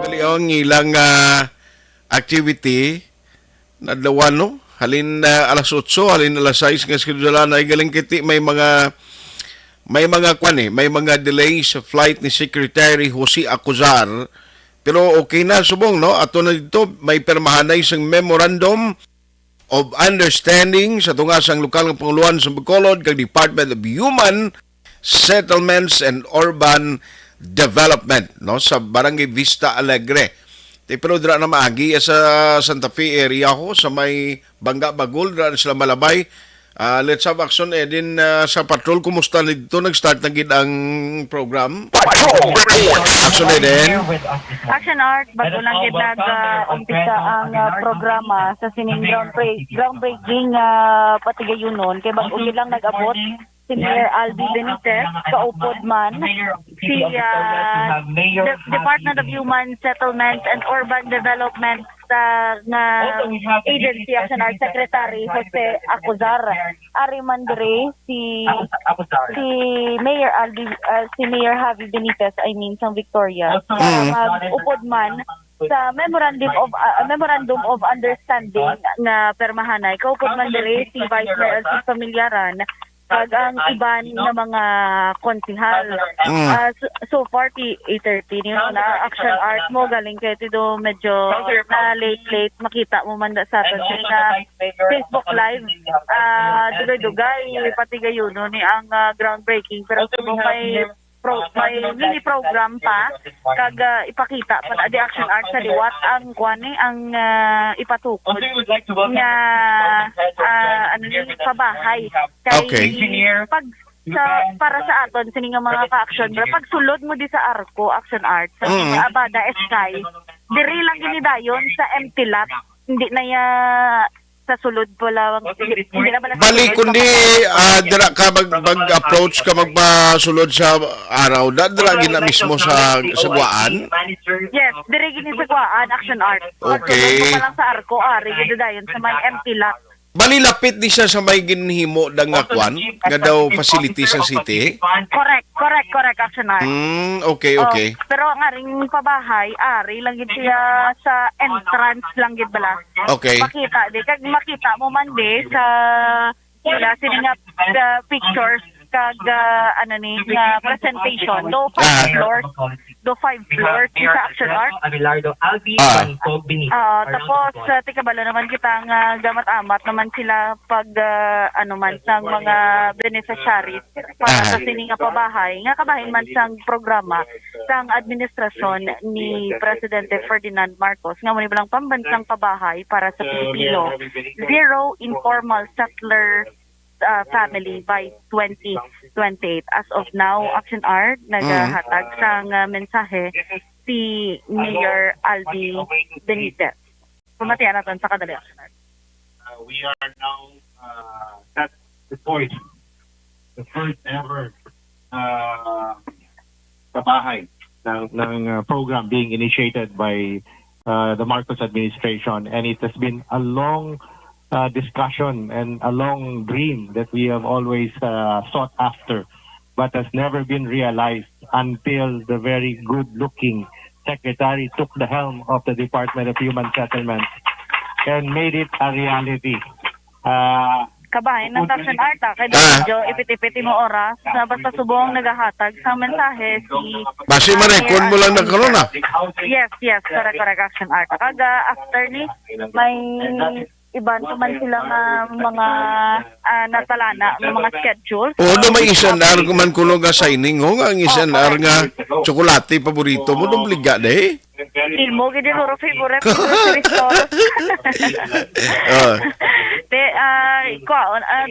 Dali ang ilang activity na dawan, no? Halin alas 8, halin alas 6 nga skedulan ay galing kiti may mga delay sa flight ni Secretary Jose Acuzar. Pero okay na subong, no? Ato na dito may permahanay sang Memorandum of Understanding sa tunga sang lokal nga panguluan sa Bacolod kag Department of Human Settlements and Urban Development, no, sa Barangay Vista Alegre. Pero dira na maagi sa Santa Fe area ho sa may Bangga Bagol, dira sila malabay. Let's have action din sa patrol. Kumusta dito? Nag-start na gid ang program. Action din. Action Art, bago lang gid nag-umpisa ang programa sa sining groundbreaking patigayunon kay bago gid lang nag-abot si Mayor Albi Benitez, kaupod man, si Department of Human Settlements and Urban Development nga Agency Action Art Secretary Jose Acuzar. Ari man dire si Mayor Javi Benitez, I mean, sa Victoria. Upod man sa memorandum of understanding nga permahanay. Kaupod man dire si Vice Mayor Elsie Familiaran pag ang iban ng mga konsihal. So far, 8:30 niyo na action art mo, galing kayo do medyo na late makita mo man sa aton na Facebook Live. Dugay-dugay, pati gayon ni ang groundbreaking. Pero kung may mini program pa kag ipakita pa di action art sa liwat ang kuani ang ipatukod nga pabahay kay pag para sa aton sini nga mga ka-action pag sulod mo di sa arko action art sa Abada Sky diri lang gini dayon sa empty lot, hindi na ya sa sulod pala hindi na balik kundi dira ka mag-approach ka magpasulod sa araw dira gina mismo sa guaan. Yes, dire gini sa guaan action art. Okay. Pa lang sa arko ari gid dayon sa may empty lot. Bali lapit di siya sa may ginhimo dang kwan nga daw facility sa city. Correct action art. Okay. Pero ang aring pabahay ari lang gid siya sa entrance lang gid bala. Okay. Makita di kag makita mo man di sa sila nga pictures kag nga presentation do 5 floors sa action art. Tapos tikabalo naman kita nga gamat-amat naman sila pag man sang mga beneficiaries para sa sini nga pabahay nga kabahin man sang programa sang administrasyon ni Presidente Ferdinand Marcos nga mo lang pambansang pabahay para sa Pilipino. Zero informal settler family by 2028. As of now, Action Art naghatag sang mensahe si Mayor Albi Benitez. Pumatian natin sa kadali Action Art. We are now set to point the first ever kabahay ng program being initiated by the Marcos administration, and it has been a long discussion and a long dream that we have always sought after, but has never been realized until the very good-looking secretary took the helm of the Department of Human Settlements and made it a reality. Kabahin ng Action Art kay medyo ipit-ipiti mo oras na basta subong nagahatag sa mensahe si basi marekon mo lang nagkaroon Yes, correct Action Art. Kaga after ni may iban pa man sila mga natalana mga schedules. Do may isanar kuman kuno nga signing nga ang isanar nga tsokolate paborito mo dubliga de. Ilmo gid ro favorite grocery store.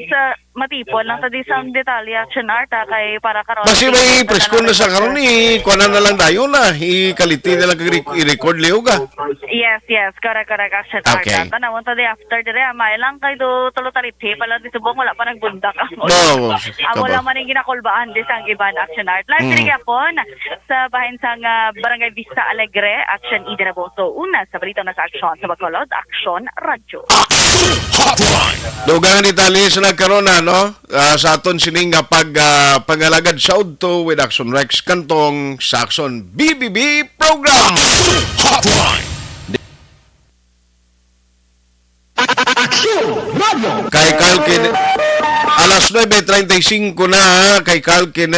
Sa matipon lang sa isang detalye Action Art kay para karon. Basi may presko na sa karon ni kuana na lang dayon na ikaliti na lang i-record leo ga. Yes, correct Action Art. Tanawon ta di after dire may lang kay do tulo-taliti pala di subong wala pa nagbundak. Amo lang man ang ginakulbaan di sang iban Action Art. Live diri gyapon sa bahin sang Barangay Vista Alegre, Action Ida Raboso. Una sa balita na sa Action sa Bacolod, Action Radio. Dugang detalye sa nagkaroon na sa aton sining nga pangalagad sa udto with Action Rex kantong sa Action BBB program. Kay Kalkin alas 9:35 na kay Kalkin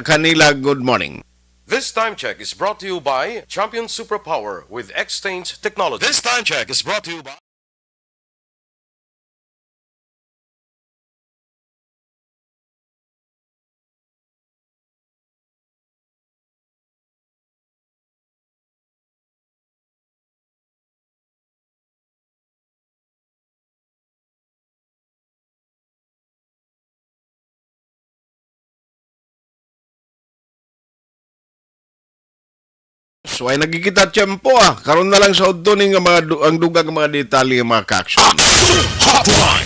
kanila good morning. This time check is brought to you by Champion Superpower with Exchange Technology. This time check is brought to you by So ay nagkikita tiyempo karon na lang sa udto ning ang dugag mga detalye mga ka-action.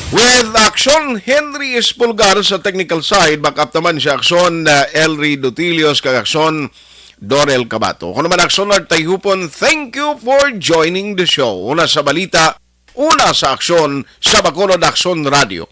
With Action, Henry Espulgar sa technical side, back up naman si Action, Elry Dutilios kag Action, Dorel Cabato. Kung naman Aksyon Art Tayhupon, thank you for joining the show. Una sa balita, una sa aksyon sa Bacolod Aksyon Radio.